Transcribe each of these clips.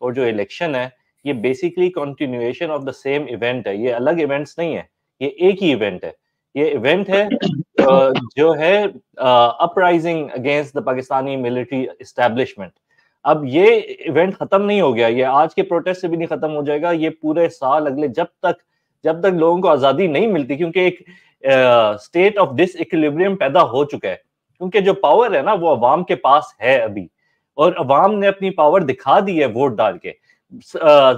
اور جو الیکشن ہے یہ basically continuation of the same event ہے, یہ الگ ایونٹس نہیں ہے, یہ ایک ہی ایونٹ ہے. یہ ایونٹ ہے جو ہے uprising against the Pakistani military establishment. اب یہ ایونٹ ختم نہیں ہو گیا, یہ آج کے پروٹیسٹ سے بھی نہیں ختم ہو جائے گا, یہ پورے سال اگلے جب تک لوگوں کو آزادی نہیں ملتی, کیونکہ ایک اسٹیٹ آف ڈس ایکولیبریم پیدا ہو چکا ہے, کیونکہ جو پاور ہے نا وہ عوام کے پاس ہے ابھی, اور عوام نے اپنی پاور دکھا دی ہے ووٹ ڈال کے.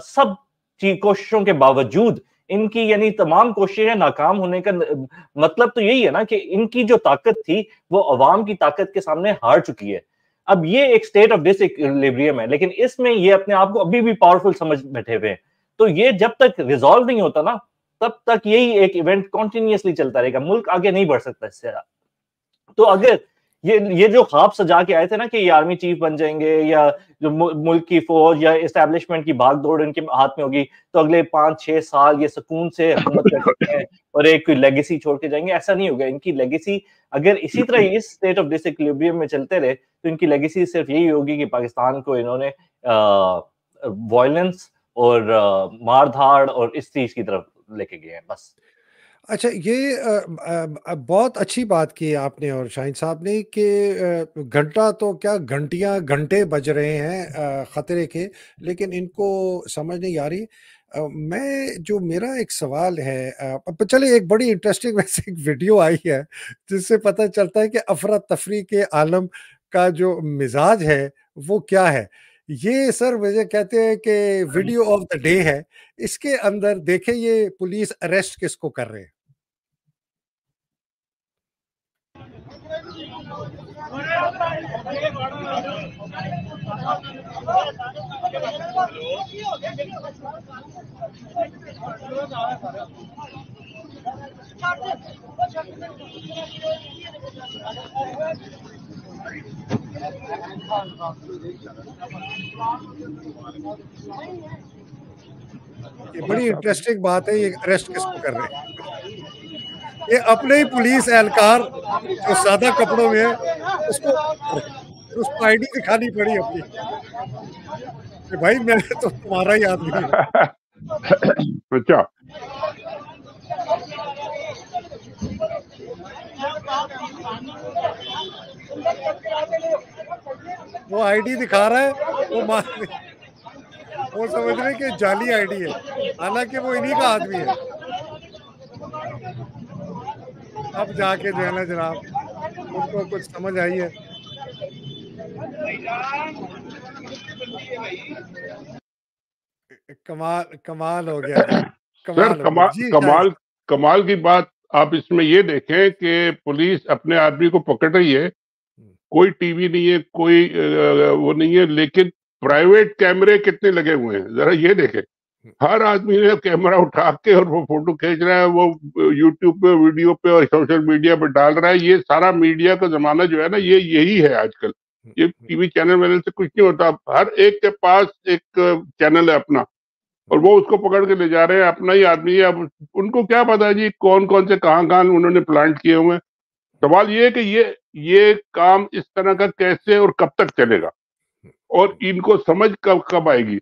سب کوششوں کے باوجود ان کی یعنی تمام کوششیں ناکام ہونے کا مطلب تو یہی ہے نا کہ ان کی جو طاقت تھی وہ عوام کی طاقت کے سامنے ہار چکی ہے. اب یہ ایک اسٹیٹ آف ڈس ایکولیبریم ہے, لیکن اس میں یہ اپنے آپ کو ابھی بھی پاورفل سمجھ بیٹھے ہوئے ہیں. تو یہ جب تک ریزالو نہیں ہوتا نا تب تک یہی ایک ایونٹ کنٹینیوسلی چلتا رہے گا, ملک آگے نہیں بڑھ سکتا اس سے. تو اگر یہ جو خواب سجا کے آئے تھے نا کہ یہ آرمی چیف بن جائیں گے یا جو ملک کی فوج یا اسٹیبلشمنٹ کی بھاگ دوڑ ان کے ہاتھ میں ہوگی تو اگلے 5-6 سال یہ سکون سے حکومت کر سکتے ہیں اور ایک لیگیسی چھوڑ کے جائیں گے, ایسا نہیں ہوگا. ان کی لیگیسی اگر اسی طرح اس اسٹیٹ آف ڈس ایکولیبریم میں چلتے رہے تو ان کی لیگیسی صرف یہی ہوگی کہ پاکستان کو انہوں نے وائلنس اور مار دھاڑ اور اس چیز کی طرف لے کے گئے ہیں بس. اچھا, یہ بہت اچھی بات کی آپ نے اور شاہین صاحب نے کہ گھنٹہ تو کیا گھنٹے بج رہے ہیں خطرے کے, لیکن ان کو سمجھ نہیں آ رہی. میرا ایک سوال ہے, چلے ایک بڑی انٹرسٹنگ ویسے ایک ویڈیو آئی ہے جس سے پتہ چلتا ہے کہ افراتفری کے عالم کا جو مزاج ہے وہ کیا ہے. یہ سر مجھے کہتے ہیں کہ ویڈیو آف دا ڈے ہے, اس کے اندر دیکھیں یہ پولیس اریسٹ کس کو کر رہے ہیں. یہ بڑی انٹرسٹنگ بات ہے, یہ اریسٹ کس کو کر رہے ہیں. یہ اپنے ہی پولیس اہلکار جو سادہ کپڑوں میں ہے اس کو آئی ڈی دکھانی پڑی اپنی کہ بھائی میں تو تمہارا ہی آدمی ہوں. اچھا, وہ آئی ڈی دکھا رہا ہے, وہ سمجھ رہے کہ جعلی آئی ڈی ہے, حالانکہ وہ انہی کا آدمی ہے. اب جا کے جو ہے نا جناب ان کو کچھ سمجھ آئی ہے. کمال ہو گیا جی. کمال کی بات آپ اس میں یہ دیکھیں کہ پولیس اپنے آدمی کو پکڑ رہی ہے, کوئی ٹی وی نہیں ہے, کوئی وہ نہیں ہے, لیکن پرائیویٹ کیمرے کتنے لگے ہوئے ہیں ذرا یہ دیکھیں. ہر آدمی نے کیمرہ اٹھا کے اور وہ فوٹو کھینچ رہا ہے, وہ یوٹیوب پہ ویڈیو پہ اور سوشل میڈیا پہ ڈال رہا ہے. یہ سارا میڈیا کا زمانہ جو ہے نا یہی ہے آج کل. یہ ٹی وی چینل وینل سے کچھ نہیں ہوتا, ہر ایک کے پاس ایک چینل ہے اپنا اور وہ اس کو پکڑ کے لے جا رہے ہیں, اپنا ہی آدمی ہے. اب ان کو کیا پتا جی کون سے کہاں انہوں نے پلانٹ کیے ہوئے ہیں. سوال یہ ہے کہ یہ کام اس طرح کا کیسے اور کب تک چلے گا اور ان کو سمجھ کب آئے گی.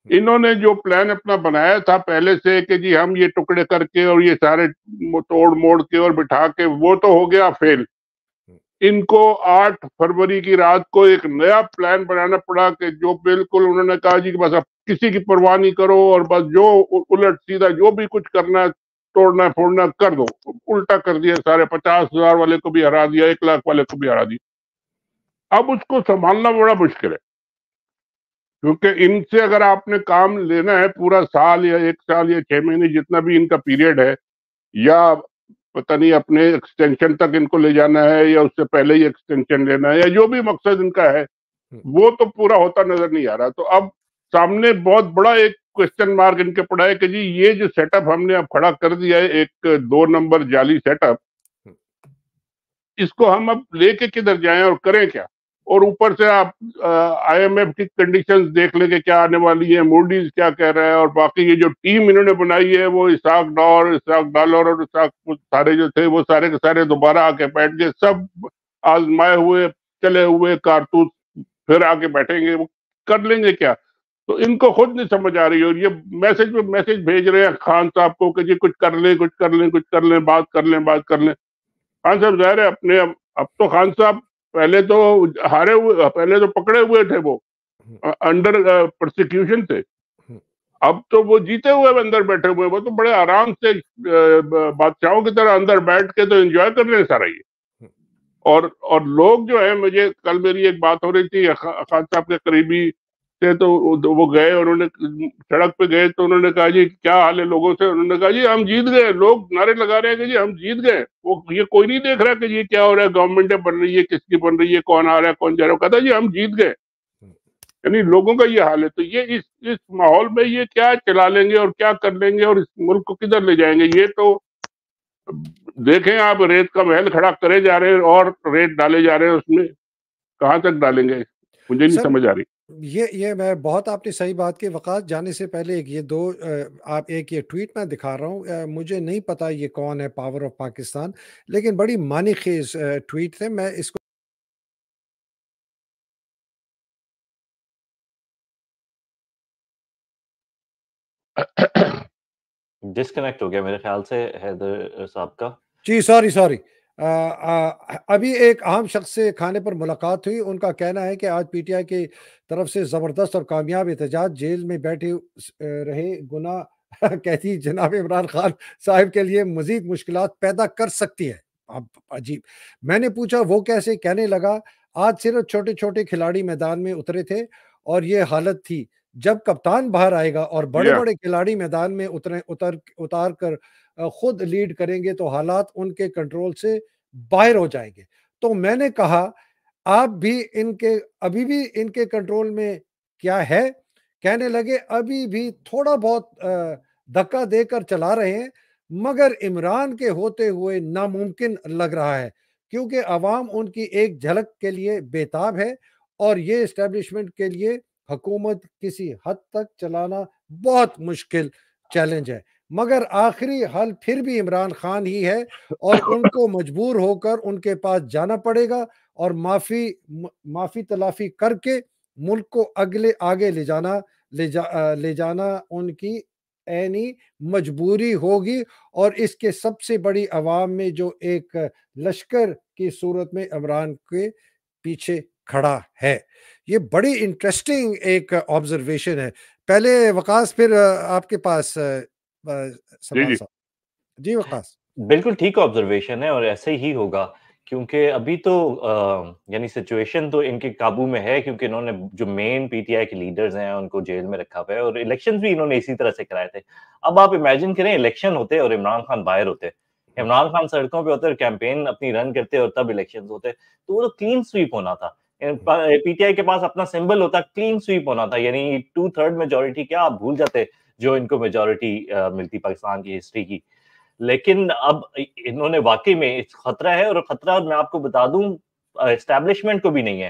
انہوں نے جو پلان اپنا بنایا تھا پہلے سے کہ جی ہم یہ ٹکڑے کر کے اور یہ سارے توڑ موڑ کے اور بٹھا کے, وہ تو ہو گیا فیل. ان کو 8 فروری کی رات کو ایک نیا پلان بنانا پڑا کہ جو بالکل انہوں نے کہا جی کہ بس اب کسی کی پرواہ نہیں کرو اور بس جو الٹ سیدھا جو بھی کچھ کرنا ہے توڑنا پھوڑنا کر دو. الٹا کر دیا, سارے 50,000 والے کو بھی ہرا دیا, 1 لاکھ والے کو بھی ہرا دیا. اب اس کو سنبھالنا بڑا مشکل ہے کیونکہ ان سے اگر آپ نے کام لینا ہے پورا سال یا 1 سال یا 6 مہینے جتنا بھی ان کا پیریڈ ہے, یا پتہ نہیں اپنے ایکسٹینشن تک ان کو لے جانا ہے یا اس سے پہلے ہی ایکسٹینشن لینا ہے, یا جو بھی مقصد ان کا ہے وہ تو پورا ہوتا نظر نہیں آ رہا. تو اب سامنے بہت بڑا ایک کوشچن مارک ان کے پڑا ہے کہ جی یہ جو سیٹ اپ ہم نے اب کھڑا کر دیا ہے, ایک 2 نمبر جعلی سیٹ اپ, اس کو ہم اب لے کے کدھر جائیں اور کریں کیا. اور اوپر سے آپ آئی ایم ایف کی کنڈیشنز دیکھ لیں کہ کیا آنے والی ہے, موڈیز کیا کہہ رہا ہے, اور باقی یہ جو ٹیم انہوں نے بنائی ہے وہ اسحاق ڈالر اور اسحاق سارے جو تھے وہ سارے کے سارے دوبارہ آ کے بیٹھ گئے. سب آزمائے ہوئے چلے ہوئے کارتوس پھر آ کے بیٹھیں گے, وہ کر لیں گے کیا. تو ان کو خود نہیں سمجھ آ رہی، اور یہ میسج پہ میسج بھیج رہے ہیں خان صاحب کو کہ جی کچھ کر لیں، کچھ کر لیں، کچھ کر لیں، بات کر لیں، بات کر لیں. خان صاحب ظاہر ہے اپنے اب تو خان صاحب پہلے تو ہارے ہوئے، پہلے تو پکڑے ہوئے تھے، وہ انڈر پرسیکیوشن تھے. اب تو وہ جیتے ہوئے اندر بیٹھے ہوئے، وہ تو بڑے آرام سے بادشاہوں کی طرح اندر بیٹھ کے تو انجوائے کر رہے ہیں سارا یہ. اور لوگ جو ہے، مجھے کل میری ایک بات ہو رہی تھی خان صاحب کے قریبی تھے، تو وہ گئے، انہوں نے سڑک پہ گئے تو انہوں نے کہا جی کیا حال ہے لوگوں سے؟ انہوں نے کہا جی ہم جیت گئے. لوگ نعرے لگا رہے ہیں کہ جی ہم جیت گئے. وہ یہ کوئی نہیں دیکھ رہا کہ یہ کیا ہو رہا ہے، گورنمنٹیں بن رہی ہے، کس کی بن رہی ہے، کون آ رہا ہے، کون جا رہا ہے. کہتا جی ہم جیت گئے. یعنی لوگوں کا یہ حال ہے. تو یہ اس ماحول میں یہ کیا چلا لیں گے اور کیا کر لیں گے اور اس ملک کو کدھر لے جائیں گے؟ یہ تو دیکھیں آپ، ریت کا محل کھڑا کرے جا رہے ہیں اور ریت ڈالے جا رہے ہیں، اس میں کہاں تک ڈالیں گے مجھے نہیں سمجھ آ رہی. یہ میں بہت آپ نے صحیح بات کی. وقاص جانے سے پہلے آپ ایک یہ ٹویٹ میں دکھا رہا ہوں، مجھے نہیں پتا یہ کون ہے پاور آف پاکستان، لیکن بڑی معنی خیز ٹویٹ تھے. میں اس کو ڈسکنیکٹ ہو گیا میرے خیال سے حیدر صاحب کا. جی سوری ابھی ایک عام شخص سے کھانے پر ملاقات ہوئی. ان کا کہنا ہے کہ آج پی ٹی آئی کی طرف سے زبردست اور کامیاب احتجاج، جیل میں بیٹھے رہے گناہ کہتی جناب عمران خان صاحب کے لیے مزید مشکلات پیدا کر سکتی ہے. اب عجیب. میں نے پوچھا وہ کیسے؟ کہنے لگا آج صرف چھوٹے چھوٹے کھلاڑی میدان میں اترے تھے اور یہ حالت تھی. جب کپتان باہر آئے گا اور بڑے بڑے کھلاڑی میدان میں اتار کر خود لیڈ کریں گے تو حالات ان کے کنٹرول سے باہر ہو جائیں گے. تو میں نے کہا آپ بھی ابھی بھی ان کے کنٹرول میں کیا ہے؟ کہنے لگے ابھی بھی تھوڑا بہت دھکا دے کر چلا رہے ہیں، مگر عمران کے ہوتے ہوئے ناممکن لگ رہا ہے کیونکہ عوام ان کی ایک جھلک کے لیے بےتاب ہے اور یہ اسٹیبلشمنٹ کے لیے حکومت کسی حد تک چلانا بہت مشکل چیلنج ہے. مگر آخری حل پھر بھی عمران خان ہی ہے اور ان کو مجبور ہو کر ان کے پاس جانا پڑے گا اور معافی تلافی کر کے ملک کو آگے لے جانا ان کی عینی مجبوری ہوگی. اور اس کے سب سے بڑی عوام میں جو ایک لشکر کی صورت میں عمران کے پیچھے کھڑا ہے. یہ بڑی انٹرسٹنگ ایک آبزرویشن ہے. پہلے وقاص پھر آپ کے پاس سوال صاحب. جی وقاص. بالکل ٹھیک آبزرویشن ہے اور ایسے ہی ہوگا کیونکہ ابھی تو یعنی سچویشن تو ان کے قابو میں ہے کیونکہ انہوں نے جو مین پی ٹی آئی کے لیڈرز ہیں ان کو جیل میں رکھا ہوا ہے اور الیکشن بھی انہوں نے اسی طرح سے کرائے تھے. اب آپ امیجن کریں الیکشن ہوتے اور عمران خان باہر ہوتے، عمران خان سڑکوں پہ ہوتے اور کیمپین اپنی رن کرتے اور تب الیکشن ہوتے تو وہ تو کلین سویپ ہونا تھا. پی ٹی آئی کے پاس اپنا سمبل ہوتا، کلین سویپ ہونا تھا، یعنی 2/3 میجورٹی کیا آپ بھول جاتے جو ان کو میجورٹی ملتی پاکستان کی ہسٹری کی. لیکن اب انہوں نے واقعی میں خطرہ ہے اور خطرہ میں آپ کو بتا دوں اسٹیبلشمنٹ کو بھی نہیں ہے،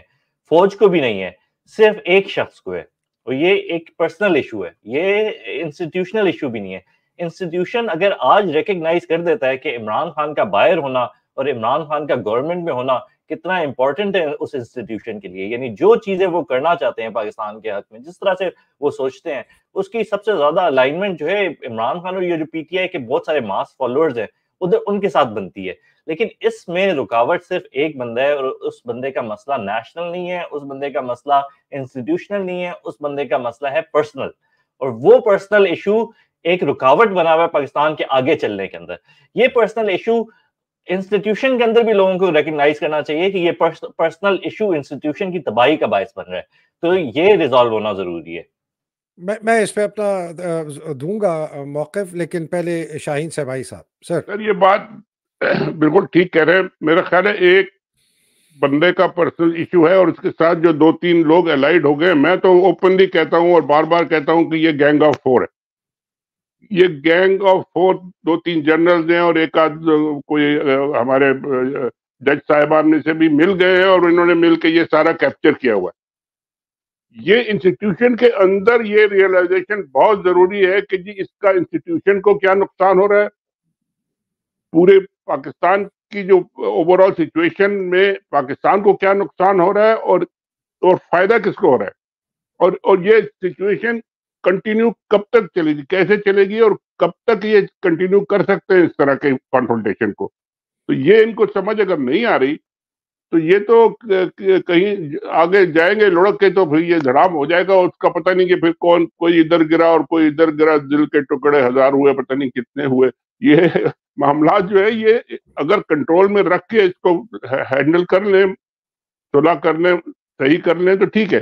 فوج کو بھی نہیں ہے، صرف ایک شخص کو ہے اور یہ ایک پرسنل ایشو ہے، یہ انسٹیٹیوشنل ایشو بھی نہیں ہے. انسٹیٹیوشن اگر آج ریکگنائز کر دیتا ہے کہ عمران خان کا باہر ہونا اور عمران خان کا گورنمنٹ میں ہونا کتنا امپورٹنٹ ہے اس انسٹیٹیوشن کے لیے، یعنی جو چیزیں وہ کرنا چاہتے ہیں پاکستان کے حق میں، جس طرح سے وہ سوچتے ہیں، اس کی سب سے زیادہ الائنمنٹ جو ہے عمران خان اور یہ جو پی ٹی آئی کے بہت سارے ماس فالوورز ہیں ادھر ان کے ساتھ بنتی ہے. لیکن اس میں رکاوٹ صرف ایک بندہ ہے اور اس بندے کا مسئلہ نیشنل نہیں ہے، اس بندے کا مسئلہ انسٹیٹیوشنل نہیں ہے، اس بندے کا مسئلہ ہے پرسنل. اور وہ پرسنل ایشو ایک رکاوٹ بنا ہوا ہے پاکستان کے آگے چلنے کے اندر. یہ پرسنل ایشو انسٹیٹیوشن کے اندر بھی لوگوں کو ریکگنائز کرنا چاہیے کہ یہ پرسنل ایشو انسٹیٹیوشن کی تباہی کا باعث بن رہا ہے، تو یہ ریزالو ہونا ضروری ہے. میں اس پہ اپنا دوں گا موقف، لیکن پہلے شاہین صاحب صاحب. سر یہ بات بالکل ٹھیک کہہ رہے ہیں. میرا خیال ہے ایک بندے کا پرسنل ایشو ہے اور اس کے ساتھ جو 2-3 لوگ الائیڈ ہو گئے. میں تو اوپنلی کہتا ہوں اور بار بار کہتا ہوں کہ یہ گینگ آف 4 ہے. یہ گینگ آف 4 2-3 جنرلز ہیں اور ایک آدھ کوئی ہمارے جج صاحبان میں سے بھی مل گئے ہیں اور انہوں نے مل کے یہ سارا کیپچر کیا ہوا ہے. یہ انسٹیٹیوشن کے اندر یہ ریئلائزیشن بہت ضروری ہے کہ جی اس کا انسٹیٹیوشن کو کیا نقصان ہو رہا ہے، پورے پاکستان کی جو اوور آل سچویشن میں پاکستان کو کیا نقصان ہو رہا ہے اور فائدہ کس کو ہو رہا ہے. اور یہ سچویشن کنٹینیو کب تک چلے گی, کیسے چلے گی, اور کب تک یہ کنٹینیو کر سکتے ہیں اس طرح کے کانفرنٹیشن کو. تو یہ ان کو سمجھ اگر نہیں آ رہی تو یہ تو کہیں آگے جائیں گے لڑک کے, تو پھر یہ دھڑام ہو جائے گا, اس کا پتہ نہیں کہ پھر کوئی ادھر گرا اور کوئی ادھر گرا, دل کے ٹکڑے ہزار ہوئے, پتہ نہیں کتنے ہوئے. یہ معاملات جو ہے یہ اگر کنٹرول میں رکھ کے اس کو ہینڈل کر لیں, صلح کر لیں, صحیح کر لیں تو ٹھیک ہے,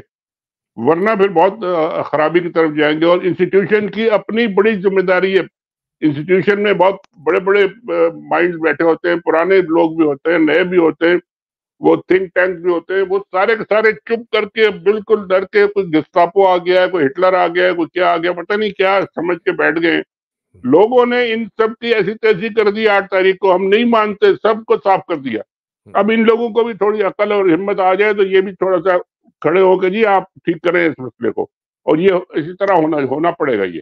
ورنہ پھر بہت خرابی کی طرف جائیں گے. اور انسٹیٹیوشن کی اپنی بڑی ذمہ داری ہے. انسٹیٹیوشن میں بہت بڑے بڑے مائنڈ بیٹھے ہوتے ہیں, پرانے لوگ بھی ہوتے ہیں, نئے بھی ہوتے ہیں, وہ تھنک ٹینک بھی ہوتے ہیں, وہ سارے کے سارے چپ کر کے بالکل ڈر کے, کوئی گستاپو آ گیا ہے, کوئی ہٹلر آ گیا ہے, کوئی کیا آ گیا, پتہ نہیں کیا سمجھ کے بیٹھ گئے. لوگوں نے ان سب کی ایسی تیسی کر دی 8 تاریخ کو, ہم نہیں مانتے, سب کو صاف کر دیا. اب ان لوگوں کو بھی تھوڑی عقل اور ہمت آ جائے تو یہ بھی تھوڑا سا کھڑے ہو کے جی آپ ٹھیک کریں اس مسئلے کو, اور یہ اسی طرح ہونا پڑے گا. یہ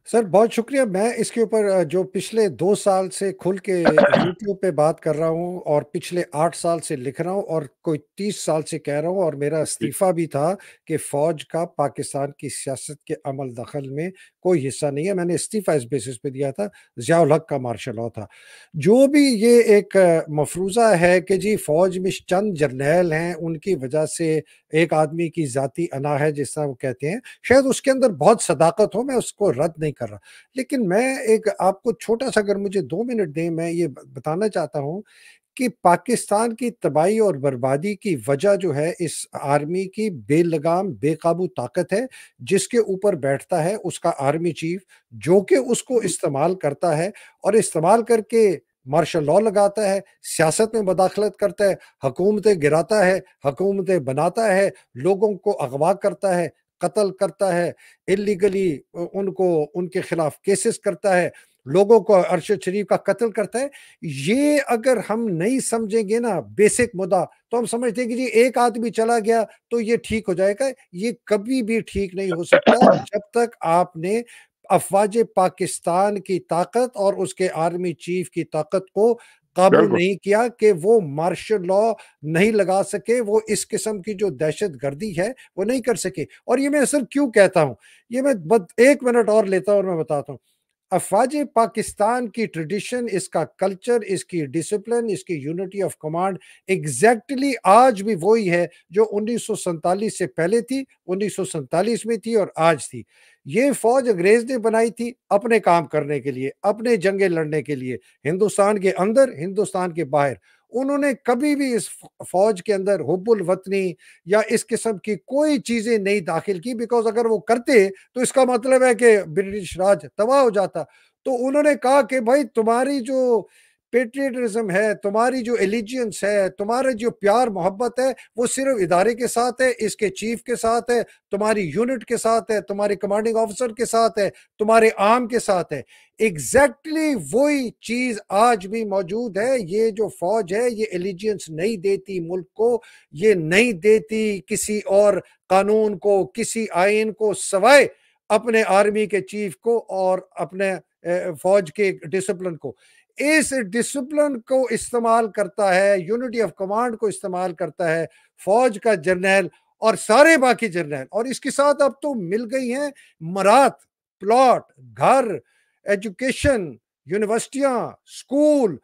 سر بہت شکریہ. میں اس کے اوپر جو پچھلے 2 سال سے کھل کے یوٹیوب پہ بات کر رہا ہوں, اور پچھلے 8 سال سے لکھ رہا ہوں, اور کوئی 30 سال سے کہہ رہا ہوں, اور میرا استعفیٰ بھی تھا کہ فوج کا پاکستان کی سیاست کے عمل دخل میں کوئی حصہ نہیں ہے. میں نے استعفیٰ اس بیسس پہ دیا تھا, ضیاء الحق کا مارشل لاء تھا. جو بھی یہ ایک مفروضہ ہے کہ جی فوج میں چند جرنیل ہیں, ان کی وجہ سے ایک آدمی کی ذاتی انا ہے جس طرح وہ کہتے ہیں, شاید اس کے اندر بہت صداقت ہو, میں اس کو رد نہیں کر رہا, لیکن میں ایک آپ کو چھوٹا سا, اگر مجھے 2 منٹ دیں, میں یہ بتانا چاہتا ہوں کہ پاکستان کی تباہی اور بربادی کی وجہ جو ہے اس آرمی کی بے لگام بے قابو طاقت ہے, جس کے اوپر بیٹھتا ہے اس کا آرمی چیف, جو کہ اس کو استعمال کرتا ہے, اور استعمال کر کے مارشل لاء لگاتا ہے, سیاست میں مداخلت کرتا ہے, حکومتیں گراتا ہے, حکومتیں بناتا ہے, لوگوں کو اغوا کرتا ہے, قتل کرتا ہے, اللیگلی ان کے خلاف کیسز کرتا ہے, لوگوں کو ارشد شریف کا قتل کرتا ہے. یہ اگر ہم نہیں سمجھیں گے نا بیسک مدعا, تو ہم سمجھتے ہیں کہ جی ایک آدمی چلا گیا تو یہ ٹھیک ہو جائے گا. یہ کبھی بھی ٹھیک نہیں ہو سکتا جب تک آپ نے افواج پاکستان کی طاقت اور اس کے آرمی چیف کی طاقت کو قابو نہیں کیا, کہ وہ مارشل لاء نہیں لگا سکے, وہ اس قسم کی جو دہشت گردی ہے وہ نہیں کر سکے. اور یہ میں سر کیوں کہتا ہوں, یہ میں 1 منٹ اور لیتا ہوں اور میں بتاتا ہوں. افواج پاکستان کی ٹریڈیشن, اس کا کلچر, اس کی ڈسپلن, اس کی یونٹی آف کمانڈ ایگزیکٹلی آج بھی وہی ہے جو 1947 سے پہلے تھی, 1947 میں تھی اور آج تھی. یہ فوج انگریز نے بنائی تھی اپنے کام کرنے کے لیے, اپنے جنگیں لڑنے کے لیے, ہندوستان کے اندر, ہندوستان کے باہر. انہوں نے کبھی بھی اس فوج کے اندر حب الوطنی یا اس قسم کی کوئی چیزیں نہیں داخل کی, بیکاز اگر وہ کرتے تو اس کا مطلب ہے کہ برٹش راج تباہ ہو جاتا. تو انہوں نے کہا کہ بھائی تمہاری جو پیٹریٹزم ہے, تمہاری جو ایلیجینس ہے, تمہارا جو پیار محبت ہے, وہ صرف ادارے کے ساتھ ہے, اس کے چیف کے ساتھ ہے, تمہاری یونٹ کے ساتھ ہے, تمہارے کمانڈنگ آفیسر کے ساتھ ہے, تمہارے عام کے ساتھ ہے. ایگزیکٹلی وہی چیز آج بھی موجود ہے. یہ جو فوج ہے یہ ایلیجینس نہیں دیتی ملک کو, یہ نہیں دیتی کسی اور قانون کو, کسی آئین کو, سوائے اپنے آرمی کے چیف کو اور اپنے فوج کے ڈسپلن کو. اس ڈسپلن کو استعمال کرتا ہے, یونٹی آف کمانڈ کو استعمال کرتا ہے فوج کا جرنیل اور سارے باقی جرنیل. اور اس کے ساتھ اب تو مل گئی ہیں مرات, پلاٹ, گھر, ایجوکیشن, یونیورسٹیاں, سکول,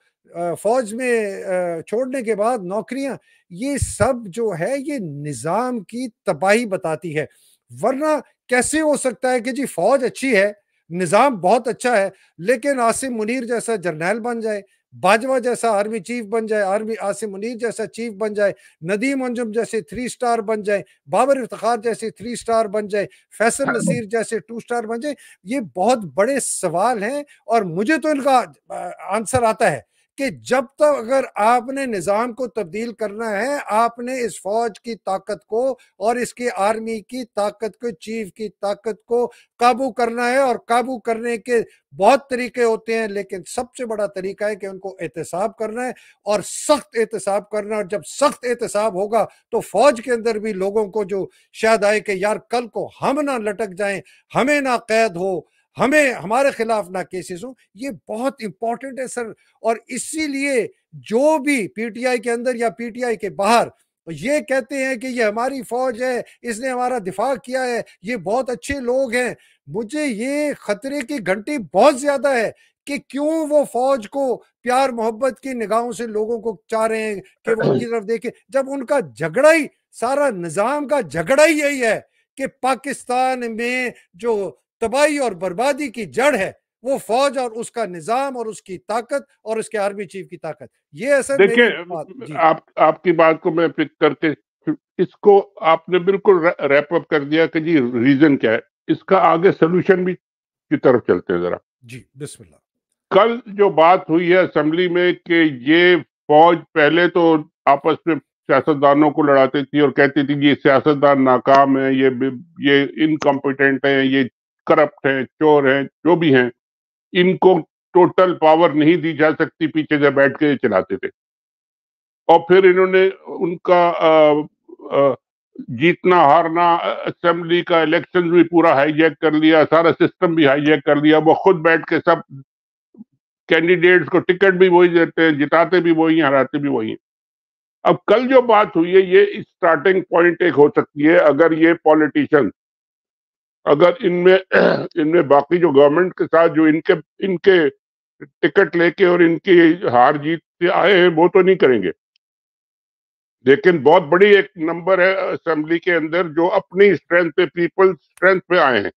فوج میں چھوڑنے کے بعد نوکریاں. یہ سب جو ہے یہ نظام کی تباہی بتاتی ہے. ورنہ کیسے ہو سکتا ہے کہ جی فوج اچھی ہے, نظام بہت اچھا ہے, لیکن عاصم منیر جیسا جرنیل بن جائے, باجوہ جیسا آرمی چیف بن جائے, عاصم منیر جیسا چیف بن جائے, ندیم انجم جیسے 3 سٹار بن جائے, بابر افتخار جیسے 3 سٹار بن جائے, فیصل نصیر جیسے 2 سٹار بن جائے. یہ بہت بڑے سوال ہیں, اور مجھے تو ان کا آنسر آتا ہے کہ جب تک اگر آپ نے نظام کو تبدیل کرنا ہے, آپ نے اس فوج کی طاقت کو اور اس کی آرمی کی طاقت کو, چیف کی طاقت کو قابو کرنا ہے. اور قابو کرنے کے بہت طریقے ہوتے ہیں, لیکن سب سے بڑا طریقہ ہے کہ ان کو احتساب کرنا ہے, اور سخت احتساب کرنا. اور جب سخت احتساب ہوگا تو فوج کے اندر بھی لوگوں کو جو شاید آئے کہ یار کل کو ہم نہ لٹک جائیں, ہمیں نہ قید ہو, ہمیں ہمارے خلاف نہ کیسز ہوں. یہ بہت امپورٹنٹ ہے سر. اور اسی لیے جو بھی پی ٹی آئی کے اندر یا پی ٹی آئی کے باہر یہ کہتے ہیں کہ یہ ہماری فوج ہے, اس نے ہمارا دفاع کیا ہے, یہ بہت اچھے لوگ ہیں. مجھے یہ خطرے کی گھنٹی بہت زیادہ ہے کہ کیوں وہ فوج کو پیار محبت کی نگاہوں سے لوگوں کو چاہ رہے ہیں کہ وہ ان کی طرف دیکھیں, جب ان کا جھگڑا ہی, سارا نظام کا جھگڑا ہی یہی ہے کہ پاکستان میں جو تباہی اور بربادی کی جڑ ہے وہ فوج اور اس کا نظام اور اس کی طاقت اور اس کے آرمی چیف کی طاقت. یہ اصل دیکھیں آپ کی بات کو میں پک کر کے اس کو آپ نے بالکل ریپ اپ کر دیا کہ جی ریزن کیا ہے. اس کا آگے سولوشن بھی کی طرف چلتے ہیں ذرا. جی بسم اللہ. کل جو بات ہوئی ہے اسمبلی میں کہ یہ فوج پہلے تو آپس میں سیاستدانوں کو لڑاتی تھی اور کہتی تھی یہ سیاستدان ناکام ہیں, یہ انکمپیٹنٹ ہیں, یہ کرپٹ ہیں, چور ہیں, جو بھی ہیں, ان کو ٹوٹل پاور نہیں دی جا سکتی, پیچھے سے بیٹھ کے چلاتے تھے. اور پھر انہوں نے ان کا جیتنا ہارنا, اسمبلی کا الیکشن بھی پورا ہائی جیک کر لیا, سارا سسٹم بھی ہائی جیک کر لیا. وہ خود بیٹھ کے سب کینڈیڈیٹس کو ٹکٹ بھی وہی دیتے ہیں, جتاتے بھی وہی ہیں, ہراتے بھی وہی ہیں. اب کل جو بات ہوئی ہے یہ اسٹارٹنگ پوائنٹ ایک ہو سکتی ہے اگر یہ پولیٹیشین, اگر ان میں باقی جو گورنمنٹ کے ساتھ جو ان کے ٹکٹ لے کے اور ان کی ہار جیت سے آئے ہیں وہ تو نہیں کریں گے, لیکن بہت بڑی ایک نمبر ہے اسمبلی کے اندر جو اپنی اسٹرینتھ پہ, پیپل اسٹرینتھ پہ آئے ہیں.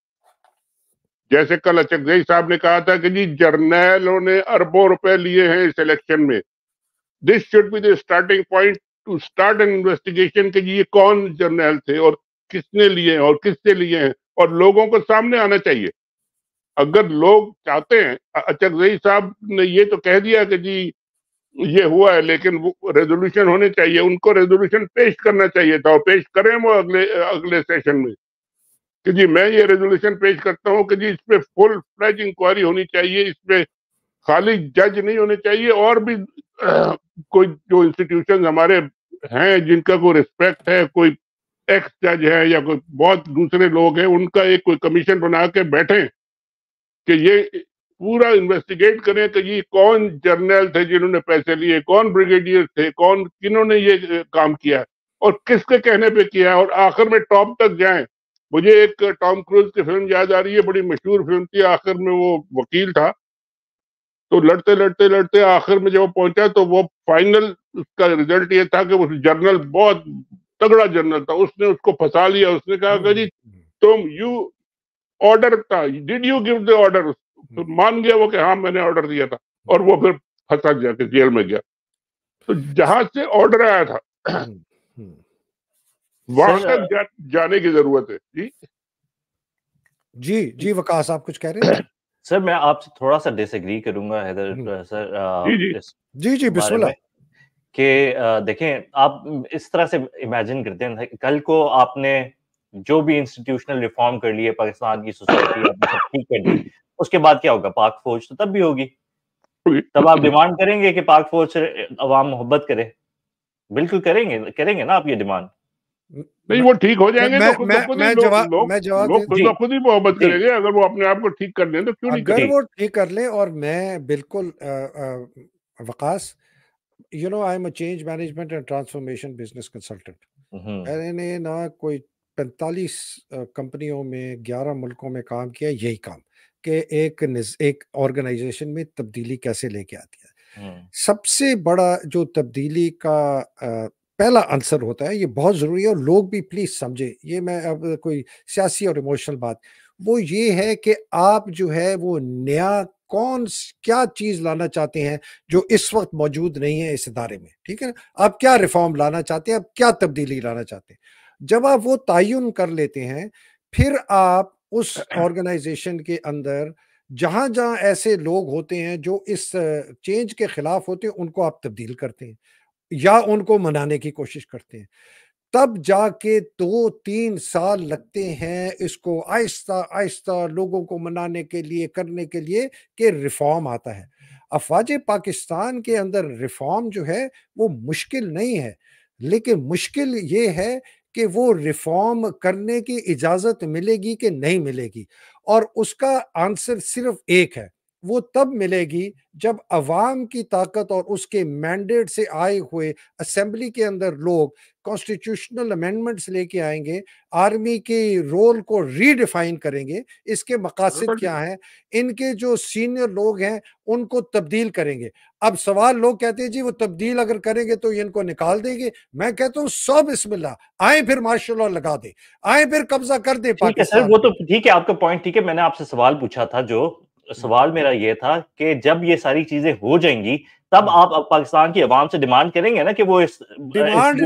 جیسے کل اچکزئی صاحب نے کہا تھا کہ جی جرنیلوں نے اربوں روپے لیے ہیں اس الیکشن میں. This should be the starting point to start an investigation کہ جی یہ کون جرنیل تھے اور کس نے لیے ہیں اور کس سے لیے ہیں, اور لوگوں کو سامنے آنا چاہیے. اگر لوگ چاہتے ہیں, اچکزئی صاحب نے یہ تو کہہ دیا کہ جی یہ ہوا ہے, لیکن وہ ریزولوشن ہونے چاہیے, ان کو ریزولوشن پیش کرنا چاہیے تھا, اور پیش کریں وہ اگلے سیشن میں کہ جی میں یہ ریزولوشن پیش کرتا ہوں کہ جی اس پہ فل فلیج انکوائری ہونی چاہیے, اس پہ خالی جج نہیں ہونے چاہیے, اور بھی کوئی جو انسٹیٹیوشن ہمارے ہیں جن کا کوئی ریسپیکٹ ہے, کوئی ایکس جج ہے یا کوئی بہت دوسرے لوگ ہیں, ان کا ایک کوئی کمیشن بنا کے بیٹھیں کہ یہ پورا انویسٹیگیٹ کریں کہ یہ کون جرنیل تھے جنہوں نے پیسے لیے, کون بریگیڈیئر تھے, کنہوں نے یہ کام کیا اور کس کے کہنے پہ کیا, اور آخر میں ٹاپ تک جائیں. مجھے ایک ٹام کروز کی فلم یاد آ رہی ہے, بڑی مشہور فلم تھی, آخر میں وہ وکیل تھا, تو لڑتے لڑتے لڑتے آخر میں جب پہنچا تو وہ فائنل اس کا ریزلٹ یہ تھا کہ وہ جرنل بہت تگڑا جرنل تھا, اس نے اس کو پھنسا لیا. اس نے کہا کہ جی تم آرڈر تھا, did you give the order, مان گیا وہ کہ ہاں میں نے آرڈر دیا تھا, اور وہ پھر پھنسا گیا کہ جیل میں گیا. تو جہاں سے آرڈر آیا تھا وہاں تک جانے کی ضرورت ہے. جی وقاص آپ کچھ کہہ رہے ہیں؟ سر میں آپ سے تھوڑا سا ڈس ایگری کروں گا حیدر سر جی بسم اللہ. کہ دیکھیں آپ اس طرح سے امیجن کرتے ہیں, کل کو آپ نے جو بھی انسٹیٹیوشنل ریفارم کر لیے پاکستان کی سوسائٹی, آپ نے سب ٹھیک کر دی, اس کے بعد کیا ہوگا؟ پاک فوج تو تب بھی ہوگی, تب آپ ڈیمانڈ کریں گے کہ پاک فوج سے عوام محبت کرے. بالکل کریں گے نا آپ یہ ڈیمانڈ. نہیں, وہ ٹھیک ہو جائیں گے تو میں خود ہی محبت کریں گے. اگر وہ اپنے آپ کو ٹھیک کر لیں تو کیوں نہیں اگر وہ ٹھیک کر لیں. اور میں بالکل وقاص, you know I am a change management and transformation business consultant. میں نے نا کوئی 45 کمپنیوں میں 11 ملکوں میں کام کیا, یہی کام کہ ایک آرگنائزیشن میں تبدیلی کیسے لے کے آتی ہے. سب سے بڑا جو تبدیلی کا پہلا عنصر ہوتا ہے, یہ بہت ضروری ہے اور لوگ بھی پلیز سمجھے, یہ میں اب کوئی سیاسی اور ایموشنل بات, وہ یہ ہے کہ آپ جو ہے وہ نیا کیا چیز لانا چاہتے ہیں جو اس وقت موجود نہیں ہے اس ادارے میں. ٹھیک ہے نا, آپ کیا ریفارم لانا چاہتے ہیں, آپ کیا تبدیلی لانا چاہتے ہیں. جب آپ وہ تعین کر لیتے ہیں, پھر آپ اس آرگنائزیشن کے اندر جہاں جہاں ایسے لوگ ہوتے ہیں جو اس چینج کے خلاف ہوتے ہیں, ان کو آپ تبدیل کرتے ہیں یا ان کو منانے کی کوشش کرتے ہیں. تب جا کے 2-3 سال لگتے ہیں اس کو آہستہ آہستہ لوگوں کو منانے کے لیے, کرنے کے لیے کہ ریفارم آتا ہے. افواج پاکستان کے اندر ریفارم جو ہے وہ مشکل نہیں ہے, لیکن مشکل یہ ہے کہ وہ ریفارم کرنے کی اجازت ملے گی کہ نہیں ملے گی. اور اس کا آنسر صرف ایک ہے, وہ تب ملے گی جب عوام کی طاقت اور اس کے مینڈیٹ سے آئے ہوئے اسمبلی کے اندر لوگ کانسٹیٹیوشنل امینڈمنٹس لے کے آئیں گے، آرمی کے رول کو ری ڈیفائن کریں گے، اس کے مقاصد کیا ہیں، ان کے جو سینئر لوگ ہیں ان کو تبدیل کریں گے۔ اب سوال لوگ کہتے ہیں جی وہ تبدیل اگر کریں گے تو ان کو نکال دیں گے، میں کہتا ہوں سو بسم اللہ، آئیں پھر مارشل لا لگا دیں، آئیں پھر قبضہ کر دیں ٹھیک ہے سر، پاکستان وہ پہ۔ تو ٹھیک ہے آپ کا پوائنٹ ٹھیک ہے، میں نے آپ سے سوال پوچھا تھا، جو سوال میرا یہ تھا کہ جب یہ ساری چیزیں ہو جائیں گی تب آپ پاکستان کی عوام سے ڈیمانڈ کریں گے نا کہ وہ اس ڈیمانڈ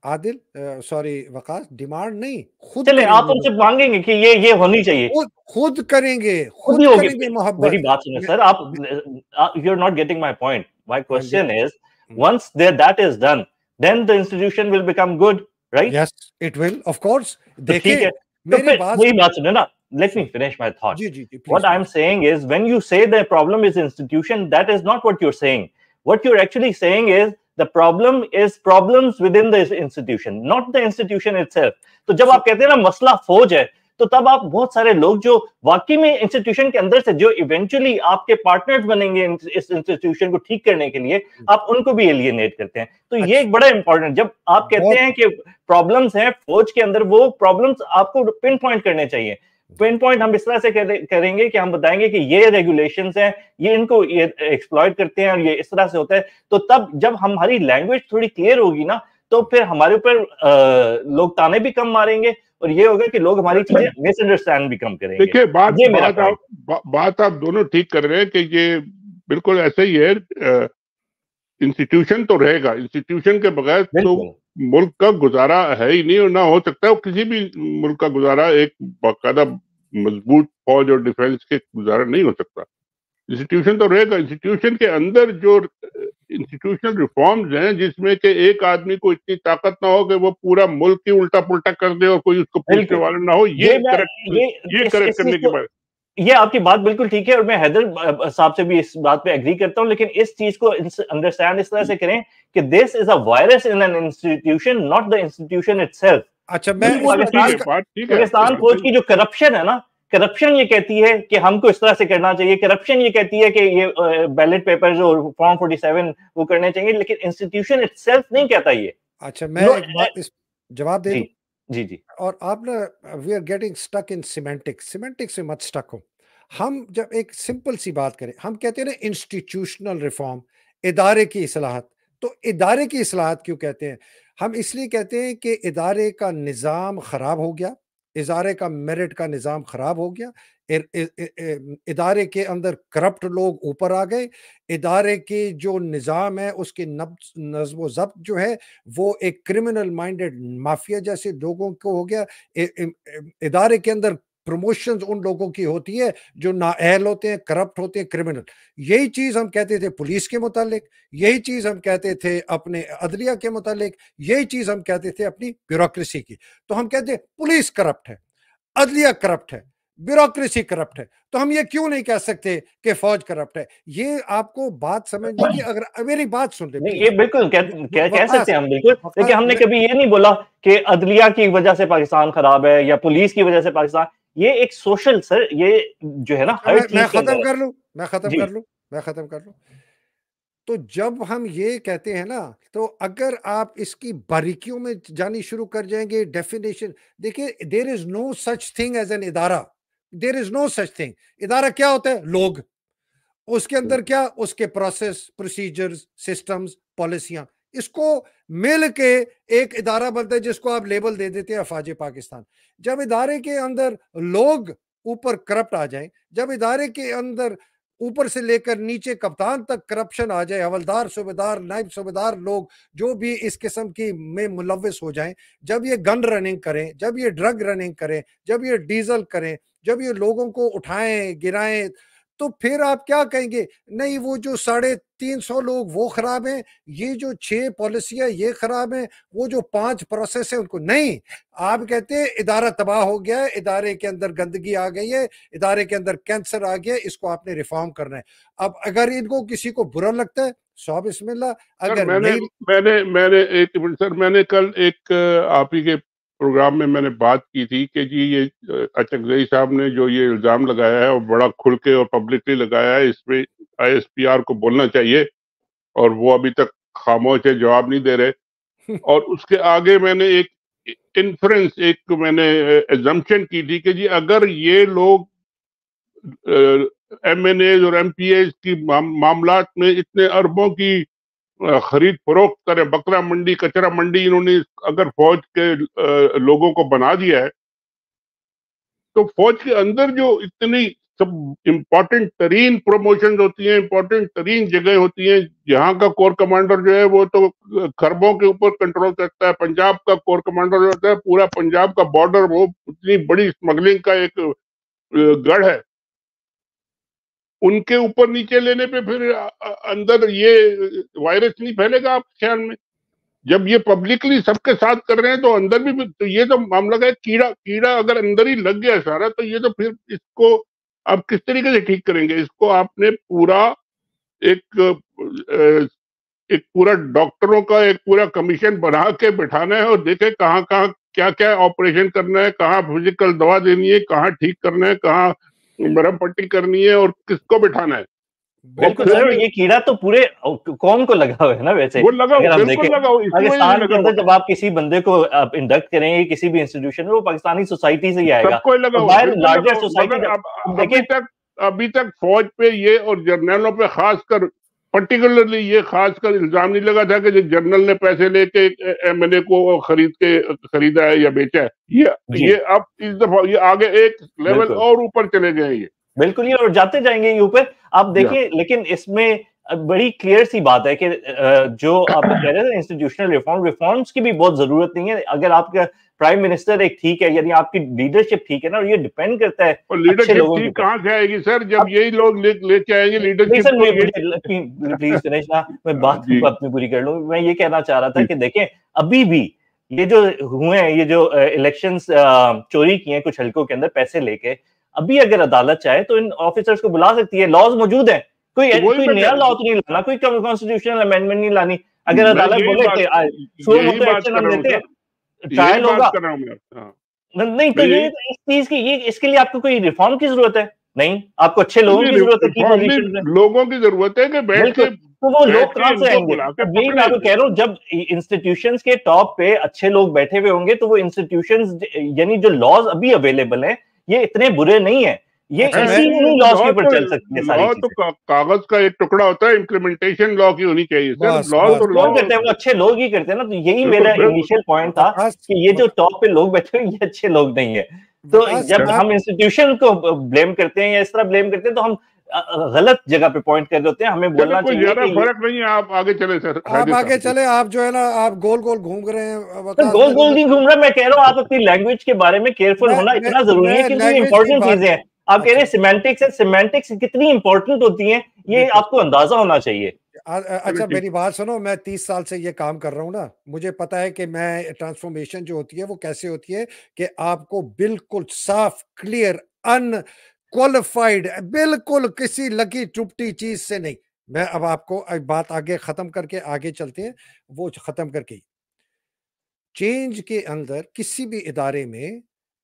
عادل سوری وقاص، ڈیمانڈ نہیں، خود چلیں کریں آپ گے ان سے مانگیں گے کہ یہ ہونی چاہیے، خود کریں گے، خود ہی خود ہوگی۔ کریں گے محبت۔ میری بات سنیں سر، آپ you're not getting my point. My question is, once that is done, then the institution will become good, right? Yes, it will, of course. ٹھیک ہے، تو میری پھر بات وہی بات سنیں نا، let me finish my thought. G What I'm saying is, when you say the problem is institution, that is not what you're saying. What you're actually saying is the problem is problems within the institution, not the institution itself. تو جب آپ کہتے ہیں نا مسئلہ فوج ہے، تو تب آپ بہت سارے لوگ جو واقعی میں انسٹیٹیوشن کے اندر سے جو ایونچولی آپ کے پارٹنرز بنیں گے اس انسٹیٹیوشن کو ٹھیک کرنے کے لیے، آپ ان کو بھی ایلینیٹ کرتے ہیں۔ تو یہ ایک بڑا امپورٹنٹ، جب آپ کہتے ہیں کہ پرابلمز ہیں فوج کے اندر، وہ پرابلمز آپ کو پن پوائنٹ کرنے چاہیے۔ پن پوائنٹ ہم اس طرح سے کریں گے کہ ہم بتائیں گے کہ یہ ریگولیشنز ہیں، یہ ان کو ایکسپلائٹ کرتے ہیں اور یہ اس طرح سے ہوتا ہے، تو تب جب ہماری لینگویج تھوڑی کلیئر ہوگی نا، تو پھر ہمارے اوپر لوگ تانے بھی کم ماریں گے، اور یہ ہوگا کہ لوگ ہماری چیزیں مس انڈرسٹینڈ بھی کم کریں گے۔ دیکھیں بات آپ دونوں ٹھیک کر رہے ہیں کہ یہ بالکل ایسا ہی ہے، انسٹیٹیوشن تو رہے گا، انسٹیٹیوشن کے بغیر تو ملک کا گزارا ہے ہی نہیں، اور نہ ہو سکتا ہے کسی بھی ملک کا گزارا ایک باقاعدہ مضبوط فوج اور ڈیفنس کے گزارا نہیں ہو سکتا۔ انسٹیٹیوشن تو رہے گا، انسٹیٹیوشن کے اندر جو انسٹیٹیوشنل ریفارمز ہیں جس میں کہ ایک آدمی کو اتنی طاقت نہ ہو کہ وہ پورا ملک ہی الٹا پلٹا کر دے اور کوئی اس کو پوچھنے والا نہ ہو، یہ کریکٹ کرنے کے بعد یہ آپ کی بات بالکل ٹھیک ہے، اور میں حیدر صاحب سے بھی اس بات پہ ایگری کرتا ہوں، لیکن اس چیز کو انڈرسٹینڈ اس طرح سے کریں کہ this is a virus in an institution, not the institution itself. اچھا، پاکستان فوج کی جو کرپشن ہے نا، کرپشن یہ کہتی ہے کہ ہم کو اس طرح سے کرنا چاہیے، کرپشن یہ کہتی ہے کہ یہ بیلٹ پیپر جو فارم 47 وہ کرنے چاہیے، لیکن انسٹیٹیوشن اٹ سیلف نہیں کہتا یہ۔ اچھا، میں ایک بات اس جواب دے دوں؟ جی اور آپ نا we are getting stuck in semantic سے مت اسٹک ہو۔ ہم جب ایک سمپل سی بات کریں، ہم کہتے ہیں نا انسٹیٹیوشنل ریفارم، ادارے کی اصلاحات، تو ادارے کی اصلاحات کیوں کہتے ہیں؟ ہم اس لیے کہتے ہیں کہ ادارے کا نظام خراب ہو گیا، ادارے کا میرٹ کا نظام خراب ہو گیا، ادارے کے اندر کرپٹ لوگ اوپر آ گئے، ادارے کے جو نظام ہے اس کے نظم و ضبط جو ہے وہ ایک کرمنل مائنڈڈ مافیا جیسے لوگوں کو ہو گیا۔ ادارے کے اندر پروموشنز ان لوگوں کی ہوتی ہے جو نااہل ہوتے ہیں، کرپٹ ہوتے ہیں، کرمنل۔ یہی چیز ہم کہتے تھے پولیس کے متعلق، یہی چیز ہم کہتے تھے اپنے عدلیہ کے متعلق، یہی چیز ہم کہتے تھے اپنی بیوروکریسی کی۔ تو ہم کہتے ہیں پولیس کرپٹ ہے، عدلیہ کرپٹ ہے، بیوروکریسی کرپٹ ہے، تو ہم یہ کیوں نہیں کہہ سکتے کہ فوج کرپٹ ہے؟ یہ آپ کو بات سمجھنے کی، اگر میری بات سن لیں یہ بالکل کہہ سکتے ہیں ہم، بالکل، لیکن ہم نے کبھی یہ نہیں بولا کہ عدلیہ کی وجہ سے پاکستان خراب ہے یا پولیس کی وجہ سے پاکستان، یہ ایک سوشل سر، یہ جو ہے نا ہر چیز میں ختم کر لوں۔ تو جب ہم یہ کہتے ہیں نا، تو اگر آپ اس کی باریکیوں میں جانی شروع کر جائیں گے، ڈیفینیشن دیکھیں، دیر از نو سچ تھنگ ایز این ادارہ، دیر از نو سچ تھنگ۔ ادارہ کیا ہوتا ہے؟ لوگ، اس کے اندر کیا؟ اس کے پروسیس، پروسیجرز، سسٹمز، پالیسیاں، اس کو مل کے ایک ادارہ بنتا ہے جس کو آپ لیبل دے دیتے ہیں افواج پاکستان۔ جب ادارے کے اندر لوگ اوپر کرپٹ آ جائیں، جب ادارے کے اندر اوپر سے لے کر نیچے کپتان تک کرپشن آ جائے، حوالدار، صوبیدار، نائب صوبیدار لوگ جو بھی اس قسم کی میں ملوث ہو جائیں، جب یہ گن رننگ کریں، جب یہ ڈرگ رننگ کریں، جب یہ ڈیزل کریں، جب یہ لوگوں کو اٹھائیں گرائیں، تو پھر آپ کیا کہیں گے؟ نہیں، وہ جو 350 لوگ وہ خراب ہیں، یہ جو 6 پالیسیاں یہ خراب ہیں، وہ جو 5 پروسیس ہیں ان کو نہیں۔ آپ کہتے ہیں ادارہ تباہ ہو گیا ہے، ادارے کے اندر گندگی آ گئی ہے، ادارے کے اندر کینسر آ گیا ہے، اس کو آپ نے ریفارم کرنا ہے۔ اب اگر ان کو کسی کو برا لگتا ہے، سو بسم اللہ، اگر نہیں۔ میں نے ایک منٹ سر، میں نے کل ایک آپ ہی کے پروگرام میں نے بات کی تھی کہ جی یہ اچکزئی صاحب نے جو یہ الزام لگایا ہے اور بڑا کھل کے اور پبلکلی لگایا ہے، اس پہ ISPR کو بولنا چاہیے، اور وہ ابھی تک خاموش ہے، جواب نہیں دے رہے. اور اس کے آگے میں نے ایک انفرنس، ایک میں نے ایزمپشن کی تھی کہ جی اگر یہ لوگ MNAs اور MPAs کی معاملات میں اتنے اربوں کی خرید فروخت کرے، بکرا منڈی، کچرا منڈی انہوں نے اگر فوج کے لوگوں کو بنا دیا ہے، تو فوج کے اندر جو اتنی سب امپورٹنٹ ترین پروموشنز ہوتی ہیں، امپورٹنٹ ترین جگہ ہوتی ہیں، جہاں کا کور کمانڈر جو ہے وہ تو خربوں کے اوپر کنٹرول کرتا ہے. پنجاب کا کور کمانڈر جو ہوتا ہے، پورا پنجاب کا بارڈر وہ اتنی بڑی اسمگلنگ کا ایک گڑھ ہے، ان کے اوپر نیچے لینے پہ پھر اندر یہ وائرس نہیں پھیلے گا آپ کے خیال میں؟ جب یہ پبلکلی سب کے ساتھ کر رہے ہیں تو اندر بھی تو یہ تو معاملہ ہے کیڑا اگر اندر ہی لگ گیا سارا، تو یہ تو پھر اس کو آپ کس طریقے سے ٹھیک کریں گے؟ اس کو آپ نے پورا ایک پورا ڈاکٹروں کا ایک پورا کمیشن بنا کے بٹھانا ہے، اور دیکھیں کہاں کہاں کیا کیا آپریشن کرنا ہے، کہاں فزیکل دوا دینی ہے، کہاں ٹھیک کرنا ہے، کہاں مرہم پٹی کرنی ہے، اور کس کو بٹھانا ہے. بالکل سر، یہ کیڑا تو پورے قوم کو لگا ہوا ہے نا. ویسے وہ لگا اگر ہم بالکل دیکھیں لگا، اسی وجہ سے پاکستان کے لگا اندر جب آپ کسی بندے کو انڈکٹ کریں گے کسی بھی انسٹیٹیوشن میں، وہ پاکستانی سوسائٹی سے ہی آئے گا. سب کو لگا اور ہوا، باہر بالکل لارجر لگا ہوا. سوسائٹی مگر دیکھیں ابھی تک فوج پہ یہ اور جرنیلوں پہ خاص کر پرٹیکولرلی یہ خاص کر الزام نہیں لگا تھا کہ جو جرنل نے پیسے لے کے MNA کو خریدا ہے یا بیچا ہے. یہ اب اس دفعہ یہ آگے ایک لیول اور اوپر چلے گئے. یہ بالکل یہ اور جاتے جائیں گے یہ اوپر. آپ دیکھیں لیکن اس میں بڑی کلیئر سی بات ہے کہ جو آپ کہہ رہے تھے انسٹیٹیوشنل ریفارمز کی بھی بہت ضرورت نہیں ہے. اگر آپ کا پرائم منسٹر ایک ٹھیک ہے، یعنی آپ کی لیڈرشپ ٹھیک ہے نا، اور یہ ڈیپینڈ کرتا ہے اچھے لوگوں لیڈرشپ کہاں سے آئے گی سر جب یہی لوگ لے کے آئیں گے لیڈرشپ کو؟ پلیز گنیش نا میں بات اپنی پوری کر لوں. میں یہ کہنا چاہ رہا تھا کہ دیکھیں ابھی بھی یہ جو ہوئے ہیں، یہ جو الیکشنز چوری کیے ہیں کچھ حلقوں کے اندر پیسے لے کے، ابھی اگر عدالت چاہے تو ان آفیسرز کو بلا سکتی ہے. لاز موجود ہیں، کوئی نیا لا تو نہیں لانا، کوئی کانسٹیٹیوشنل امینڈمنٹ نہیں لانی. اگر عدالت بولے کہ سو موٹو ایکشن ہم لیتے ہیں، ٹرائل ہوگا نہیں، تو یہ اس چیز کی اس کے لیے آپ کو کوئی ریفارم کی ضرورت ہے نہیں، آپ کو اچھے لوگوں کی ضرورت ہے. لوگوں کی ضرورت ہے کہ بیٹھ کے، تو وہ لوگ کہاں سے آئیں گے؟ یہی میں آپ کو کہہ رہا ہوں، جب انسٹیٹیوشنز کے ٹاپ پہ اچھے لوگ بیٹھے ہوئے ہوں گے تو وہ انسٹیٹیوشنز یعنی جو لاز ابھی اویلیبل ہیں یہ اتنے برے نہیں ہیں. یہ اسی انہی لاز کے اوپر چل سکتی ہے ساری چیزیں. تو کاغذ کا ایک ٹکڑا ہوتا ہے، امپلیمنٹیشن لا کی ہونی چاہیے سر. کون کرتے ہیں؟ وہ اچھے لوگ ہی کرتے ہیں نا. تو یہی میرا انیشیل پوائنٹ تھا کہ یہ جو ٹاپ پہ لوگ بیٹھے ہوئے یہ اچھے لوگ نہیں ہیں. تو جب ہم انسٹیٹیوشن کو بلیم کرتے ہیں یا اس طرح بلیم کرتے ہیں تو ہم غلط جگہ پہ پوائنٹ کر دیتے ہیں. ہمیں بولنا چاہیے زیادہ فرق نہیں ہے. آپ آگے چلے سر، آپ آگے چلے. آپ جو ہے نا آپ گول گول گھوم رہے ہیں. گول گول نہیں گھوم رہا، میں کہہ رہا ہوں آپ اپنی لینگویج کے بارے میں کیئرفل ہونا اتنا ضروری ہے کیونکہ یہ امپورٹنٹ چیزیں ہیں. آپ کہہ رہے ہیں سیمینٹکس ہے، سیمینٹکس کتنی امپورٹنٹ ہوتی ہیں یہ آپ کو اندازہ ہونا چاہیے. اچھا میری بات سنو، میں 30 سال سے یہ کام کر رہا ہوں نا، مجھے پتا ہے کہ میں ٹرانسفارمیشن جو ہوتی ہے وہ کیسے ہوتی ہے کہ آپ کو بالکل صاف، کلیئر، ان کوالیفائڈ، بالکل کسی لگی چپٹی چیز سے نہیں. میں اب آپ کو بات آگے ختم کر کے آگے چلتے ہیں. وہ ختم کر کے چینج کے اندر کسی بھی ادارے میں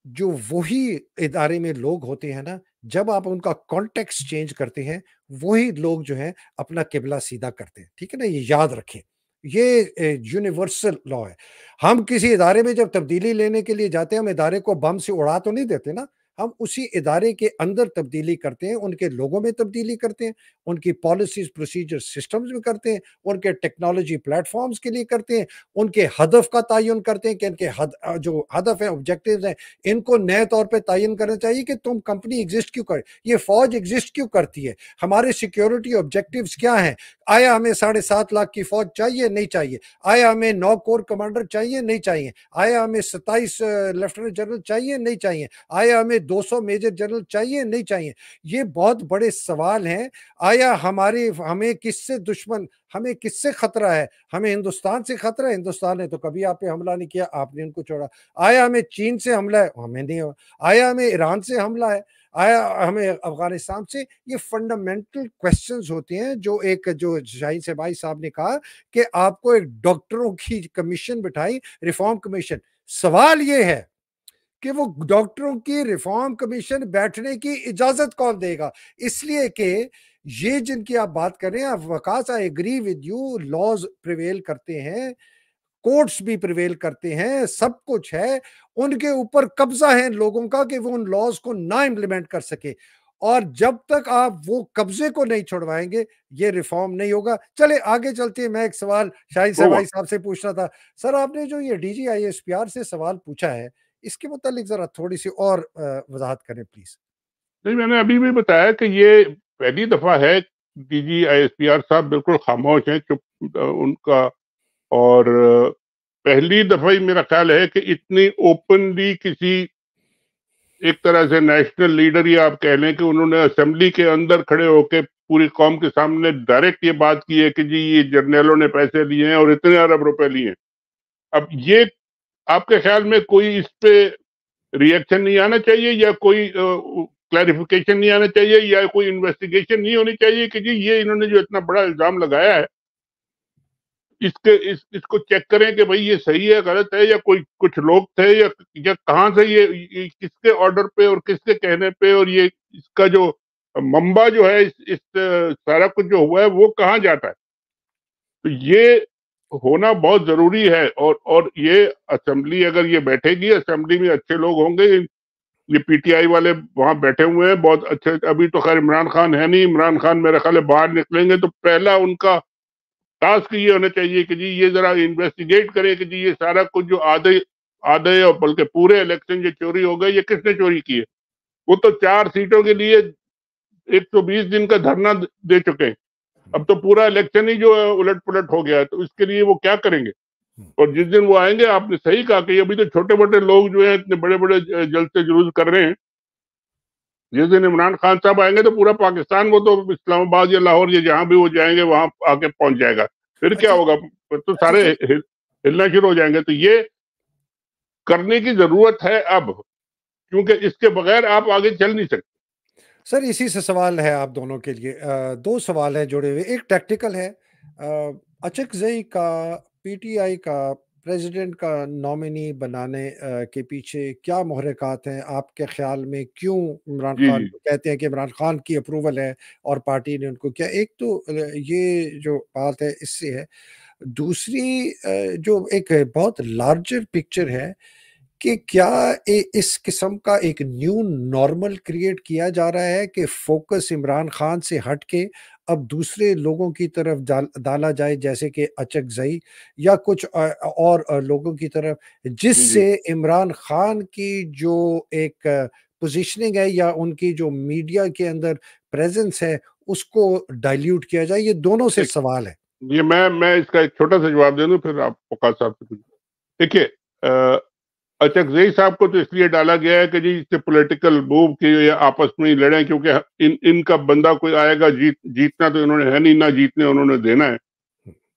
جو وہی ادارے میں لوگ ہوتے ہیں نا، جب آپ ان کا کانٹیکسٹ چینج کرتے ہیں وہی لوگ جو ہیں اپنا قبلہ سیدھا کرتے ہیں. ٹھیک ہے نا، یہ یاد رکھیں، یہ یونیورسل لا ہے. ہم کسی ادارے میں جب تبدیلی لینے کے لیے جاتے ہیں، ہم ادارے کو بم سے اڑا تو نہیں دیتے نا، ہم اسی ادارے کے اندر تبدیلی کرتے ہیں، ان کے لوگوں میں تبدیلی کرتے ہیں، ان کی پالیسیز، پروسیجر، سسٹمز میں کرتے ہیں، ان کے ٹیکنالوجی پلیٹ فارمز کے لیے کرتے ہیں، ان کے ہدف کا تعین کرتے ہیں کہ ان کے جو ہدف ہیں، آبجیکٹیوز ہیں، ان کو نئے طور پہ تعین کرنا چاہیے کہ تم کمپنی ایگزسٹ کیوں کرے، یہ فوج ایگزسٹ کیوں کرتی ہے، ہمارے سیکیورٹی آبجیکٹیوز کیا ہیں، آیا ہمیں 7.5 لاکھ کی فوج چاہیے نہیں چاہیے، آیا ہمیں 9 کور کمانڈر چاہیے نہیں چاہیے، آیا ہمیں 27 لیفٹیننٹ جنرل چاہیے نہیں چاہیے، آیا ہمیں 200 میجر جنرل چاہیے نہیں چاہیے. یہ بہت بڑے سوال ہیں. آیا ہمیں کس سے دشمن، ہمیں کس سے خطرہ ہے؟ ہمیں ہندوستان سے خطرہ ہے؟ ہندوستان نے تو کبھی آپ پہ حملہ نہیں کیا، آپ نے ان کو چھوڑا. آیا ہمیں چین سے حملہ ہے؟ ہمیں نہیں ہوا. آیا ہمیں ایران سے حملہ ہے؟ آیا ہمیں افغانستان سے؟ یہ فنڈامنٹل کویسچنز ہوتے ہیں جو شاہین سے بھائی صاحب نے کہا کہ آپ کو ایک ڈاکٹروں کی کمیشن بٹھائی، ریفارم کمیشن. سوال یہ ہے کہ وہ ڈاکٹروں کی ریفارم کمیشن بیٹھنے کی اجازت کون دے گا؟ اس لیے کہ یہ جن کی آپ بات کر رہے ہیں Waqas, I agree with you, laws prevail کرتے ہیں، کورٹس بھی پریویل کرتے ہیں، سب کچھ ہے، ان کے اوپر قبضہ ہے لوگوں کا کہ وہ ان لاز کو نہ امپلیمنٹ کر سکے، اور جب تک آپ وہ قبضے کو نہیں چھڑوائیں گے یہ ریفارم نہیں ہوگا۔ چلے آگے چلتے ہیں۔ میں ایک سوال شاہد صاحب سے پوچھنا تھا۔ سر، آپ نے جو یہ D G I S P R سے سوال پوچھا ہے، اس کے متعلق ذرا تھوڑی سی اور وضاحت کریں پلیز۔ نہیں، میں نے ابھی بھی بتایا کہ یہ پہلی دفعہ ہے D G I S P R صاحب بالکل خاموش ہیں، چپ ان کا، اور پہلی دفعہ ہی میرا خیال ہے کہ اتنی اوپنلی کسی ایک طرح سے نیشنل لیڈر ہی آپ کہہ لیں کہ انہوں نے اسمبلی کے اندر کھڑے ہو کے پوری قوم کے سامنے ڈائریکٹ یہ بات کی ہے کہ جی یہ جرنیلوں نے پیسے لیے ہیں اور اتنے ارب روپے لیے ہیں۔ اب یہ آپ کے خیال میں کوئی اس پہ ریئیکشن نہیں آنا چاہیے، یا کوئی کلیریفیکیشن نہیں آنا چاہیے، یا کوئی انویسٹیگیشن نہیں ہونی چاہیے کہ جی یہ انہوں نے جو اتنا بڑا الزام لگایا ہے اس کو چیک کریں کہ بھئی یہ صحیح ہے، غلط ہے، یا کوئی کچھ لوگ تھے یا کہاں سے یہ کس کے آرڈر پہ اور کس کے کہنے پہ، اور یہ اس کا جو منبع جو ہے اس سارا کچھ جو ہوا ہے وہ کہاں جاتا ہے۔ تو یہ ہونا بہت ضروری ہے، اور یہ اسمبلی اگر یہ بیٹھے گی، اسمبلی میں اچھے لوگ ہوں گے، یہ پی ٹی آئی والے وہاں بیٹھے ہوئے ہیں بہت اچھے، ابھی تو خیر عمران خان ہے نہیں، عمران خان میرے خیال ہے باہر نکلیں گے تو پہلا ان کا ٹاسک یہ ہونا چاہیے کہ جی یہ ذرا انویسٹیگیٹ کریں کہ جی یہ سارا کچھ جو آدھے اور بلکہ پورے الیکشن جو چوری ہو گئے یہ کس نے چوری کی ہے۔ وہ تو 4 سیٹوں کے لیے 120 دن کا دھرنا دے چکے ہیں، اب تو پورا الیکشن ہی جو ہے الٹ پلٹ ہو گیا ہے، تو اس کے لیے وہ کیا کریں گے؟ اور جس دن وہ آئیں گے، آپ نے صحیح کہا کہ ابھی تو چھوٹے موٹے لوگ جو ہیں اتنے بڑے بڑے جلسے جلوس کر رہے ہیں، جس دن عمران خان صاحب آئیں گے تو پورا پاکستان، وہ تو اسلام آباد یا لاہور یا جہاں بھی وہ جائیں گے وہاں آ کے پہنچ جائے گا، پھر کیا ہوگا؟ پھر تو سارے ہلنا شروع ہو جائیں گے۔ تو یہ کرنے کی ضرورت ہے اب، کیونکہ اس کے بغیر آپ آگے چل نہیں سکتے۔ سر، اسی سے سوال ہے آپ دونوں کے لیے، 2 سوال ہیں جڑے ہوئے۔ ایک ٹیکٹیکل ہے، اچکزئی کا پی ٹی آئی کا پریزیڈنٹ کا نامنی بنانے کے پیچھے کیا محرکات ہیں آپ کے خیال میں؟ کیوں عمران خان کو کہتے ہیں کہ عمران خان کی اپروول ہے اور پارٹی نے ان کو کیا؟ ایک تو یہ جو بات ہے اس سے ہے، دوسری جو ایک بہت لارجر پکچر ہے کہ کیا اس قسم کا ایک نیو نارمل کریٹ کیا جا رہا ہے کہ فوکس عمران خان سے ہٹ کے اب دوسرے لوگوں کی طرف ڈالا جائے، جیسے کہ اچکزئی یا کچھ اور لوگوں کی طرف، جس سے عمران خان کی جو ایک پوزیشننگ ہے یا ان کی جو میڈیا کے اندر پریزنس ہے اس کو ڈائلیوٹ کیا جائے؟ یہ دونوں سے سوال ہے۔ یہ میں اس کا ایک چھوٹا سا جواب دے دوں، پھر آپ وقاص صاحب سے پوچھیں۔ دیکھیے، اچکزئی صاحب کو تو اس لیے ڈالا گیا ہے کہ جی اس سے پولیٹیکل موو کی یا آپس میں ہی لڑیں، کیونکہ ان کا بندہ کوئی آئے گا، جیتنا تو انہوں نے ہے نہیں، نہ جیتنے انہوں نے دینا ہے،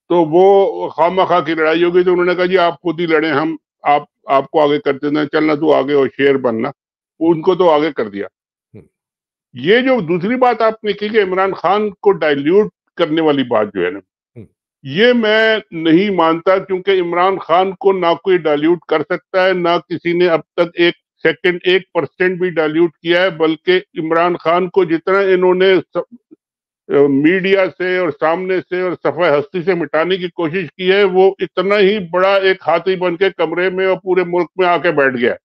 تو وہ خواہ مخواہ کی لڑائی ہوگی، تو انہوں نے کہا جی آپ خود ہی لڑیں، ہم آپ کو آگے کرتے دیں، چلنا تو آگے اور شیر بننا، ان کو تو آگے کر دیا۔ یہ جو دوسری بات آپ نے کی کہ عمران خان کو ڈائلیوٹ کرنے والی بات جو ہے نا، یہ میں نہیں مانتا، کیونکہ عمران خان کو نہ کوئی ڈائلیوٹ کر سکتا ہے، نہ کسی نے اب تک 1% بھی ڈائلیوٹ کیا ہے، بلکہ عمران خان کو جتنا انہوں نے میڈیا سے اور سامنے سے اور صفحہ ہستی سے مٹانے کی کوشش کی ہے، وہ اتنا ہی بڑا ایک ہاتھی بن کے کمرے میں اور پورے ملک میں آ کے بیٹھ گیا ہے،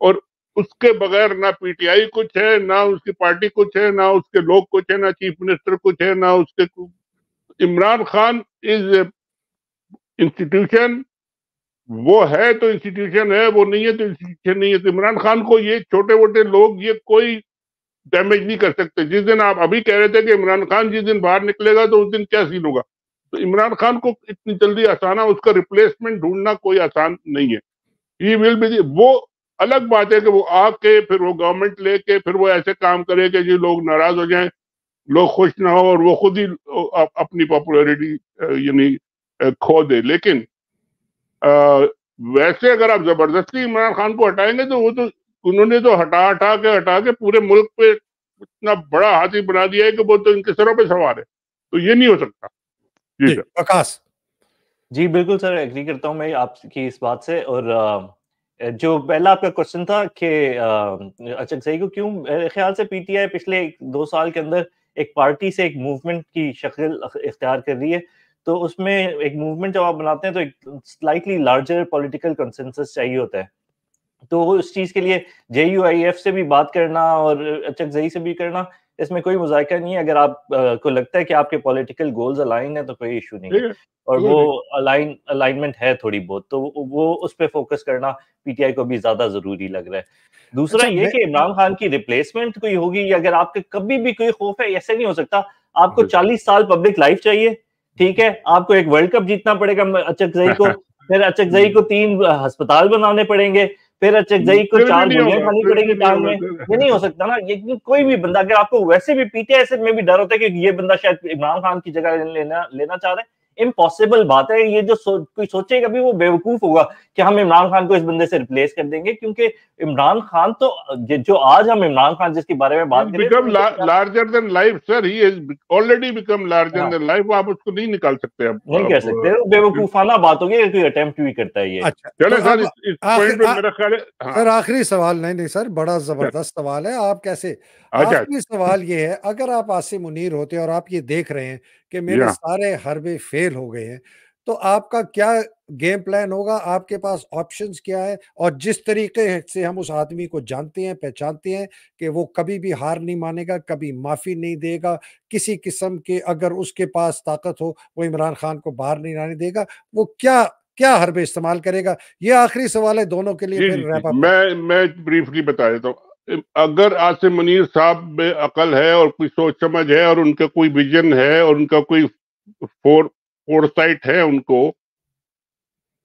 اور اس کے بغیر نہ پی ٹی آئی کچھ ہے، نہ اس کی پارٹی کچھ ہے، نہ اس کے لوگ کچھ ہے، نہ چیف منسٹر کچھ ہے، نہ اس کے عمران خان از انسٹیٹیوشن، وہ ہے تو انسٹیٹیوشن ہے، وہ نہیں ہے تو انسٹیٹیوشن نہیں ہے۔ تو عمران خان کو یہ چھوٹے موٹے لوگ یہ کوئی ڈیمیج نہیں کر سکتے۔ جس دن آپ ابھی کہہ رہے تھے کہ عمران خان جس دن باہر نکلے گا تو اس دن کیا سین ہوگا، تو عمران خان کو اتنی جلدی آسانا اس کا ریپلیسمنٹ ڈھونڈنا کوئی آسان نہیں ہے۔ ہی ول بی، وہ الگ بات ہے کہ وہ آ کے پھر وہ گورنمنٹ لے کے پھر وہ ایسے کام کرے کہ جو لوگ ناراض ہو جائیں، لوگ خوش نہ ہو اور وہ خود ہی اپنی پاپولیرٹی یعنی کھو دے۔ لیکن ویسے اگر آپ زبردستی عمران خان کو ہٹائیں گے تو وہ تو انہوں نے تو ہٹا کے پورے ملک پہ اتنا بڑا ہاتھی بنا دیا ہے کہ وہ تو ان کے سروں پہ سوار ہے، تو یہ نہیں ہو سکتا۔ جی سر۔ وقاص جی بالکل سر، ایگری کرتا ہوں میں آپ کی اس بات سے. اور جو پہلا آپ کا کوشچن تھا کہ اچکزئی کو کیوں، میرے خیال سے پی ٹی آئی پچھلے 2 سال کے اندر ایک پارٹی سے ایک موومنٹ کی شکل اختیار کر رہی ہے. تو اس میں ایک موومنٹ جب آپ بناتے ہیں تو ایک سلائٹلی لارجر پولیٹیکل کنسنسس چاہیے ہوتا ہے. تو اس چیز کے لیے جے یو آئی ایف سے بھی بات کرنا اور اچکزئی سے بھی کرنا، اس میں کوئی مذائقہ نہیں ہے. اگر آپ کو لگتا ہے کہ آپ کے پولیٹیکل گولز الائن ہیں تو کوئی ایشو نہیں ہے. ٹھیک ہے، اور بالکل وہ ٹھیک. الائنمنٹ ہے تھوڑی بہت، تو وہ اس پہ فوکس کرنا پی ٹی آئی کو بھی زیادہ ضروری لگ رہا ہے. دوسرا اچھا یہ کہ عمران خان کی ریپلیسمنٹ کوئی ہوگی، یا اگر آپ کے کبھی بھی کوئی خوف ہے، ایسے نہیں ہو سکتا. آپ کو 40 سال پبلک لائف چاہیے، ٹھیک ہے، آپ کو ایک ورلڈ کپ جیتنا پڑے گا اچکزئی کو، پھر اچکزئی کو 3 ہسپتال بنانے پڑیں گے، پھر اچکزئی کو پھر بھی 4 نہیں گولیاں ہوگا، کھانی پھر پڑے بھی گی نہیں ٹانگ میں. یہ نہیں ہو ہوگا. سکتا نا. یہ کوئی بھی بندہ، اگر آپ کو ویسے بھی پی ٹی آئی میں بھی ڈر ہوتا ہے کہ یہ بندہ شاید عمران خان کی جگہ لینا چاہ رہا ہے، امپاسبل بات ہے. یہ جو کوئی سوچے گا بھی وہ بیوقوف ہوگا کہ ہم عمران خان کو اس بندے سے ریپلیس کر دیں گے. کیونکہ عمران خان تو جو آج ہم عمران خان جس کے بارے میں بات He's کریں become larger than life, sir. He has already become larger than life. آپ اس کو نہیں نکال سکتے. نہیں کہہ سکتے، بیوقوفانہ بات ہوگی اگر کوئی اٹیمپٹ بھی کرتا ہے یہ. اچھا چلے تو سر، اب اس پوائنٹ پہ میرا خیال ہے. ہاں سر آخری سوال، نہیں سر بڑا زبردست سوال ہے. آپ کیسے، اچھا آخری سوال یہ ہے، اگر آپ عاصم منیر ہوتے اور آپ یہ دیکھ رہے ہیں کہ میرے یا سارے حربے فیل ہو گئے ہیں، تو آپ کا کیا گیم پلان ہوگا؟ آپ کے پاس آپشنز کیا ہے؟ اور جس طریقے سے ہم اس آدمی کو جانتے ہیں، پہچانتے ہیں کہ وہ کبھی بھی ہار نہیں مانے گا، کبھی معافی نہیں دے گا کسی قسم کے، اگر اس کے پاس طاقت ہو وہ عمران خان کو باہر نہیں آنے دے گا، وہ کیا کیا حربے استعمال کرے گا؟ یہ آخری سوال ہے دونوں کے لیے، جی پھر جی ریپ جی، اپ کرتے میں بریفلی بتا دیتا ہوں. اگر عاصم منیر صاحب میں عقل ہے اور کوئی سوچ سمجھ ہے اور ان کا کوئی ویژن ہے اور ان کا کوئی فور سائٹ ہے ان کو،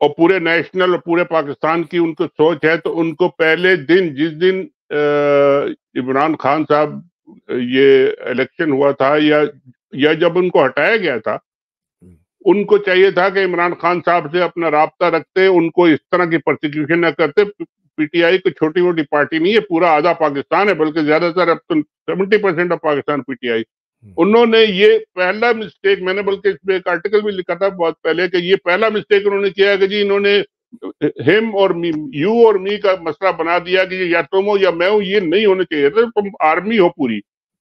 اور پورے نیشنل اور پورے پاکستان کی ان کو سوچ ہے، تو ان کو پہلے دن، جس دن عمران خان صاحب یہ الیکشن ہوا تھا یا جب ان کو ہٹایا گیا تھا، ان کو چاہیے تھا کہ عمران خان صاحب سے اپنا رابطہ رکھتے، ان کو اس طرح کی پرسیکیوشن نہ کرتے. پی ٹی آئی کوئی چھوٹی موٹی پارٹی نہیں ہے، پورا آدھا پاکستان ہے، بلکہ زیادہ تر اب تو 70% of Pakistan P T I. انہوں نے یہ پہلا مسٹیک، میں نے بلکہ اس پہ ایک آرٹیکل بھی لکھا تھا بہت پہلے، کہ یہ پہلا مسٹیک انہوں نے کیا کہ جی انہوں نے ہم اور یو اور می کا مسئلہ بنا دیا کہ یا تم ہو یا میں ہوں. یہ نہیں ہونا چاہیے تھا. تم آرمی ہو پوری،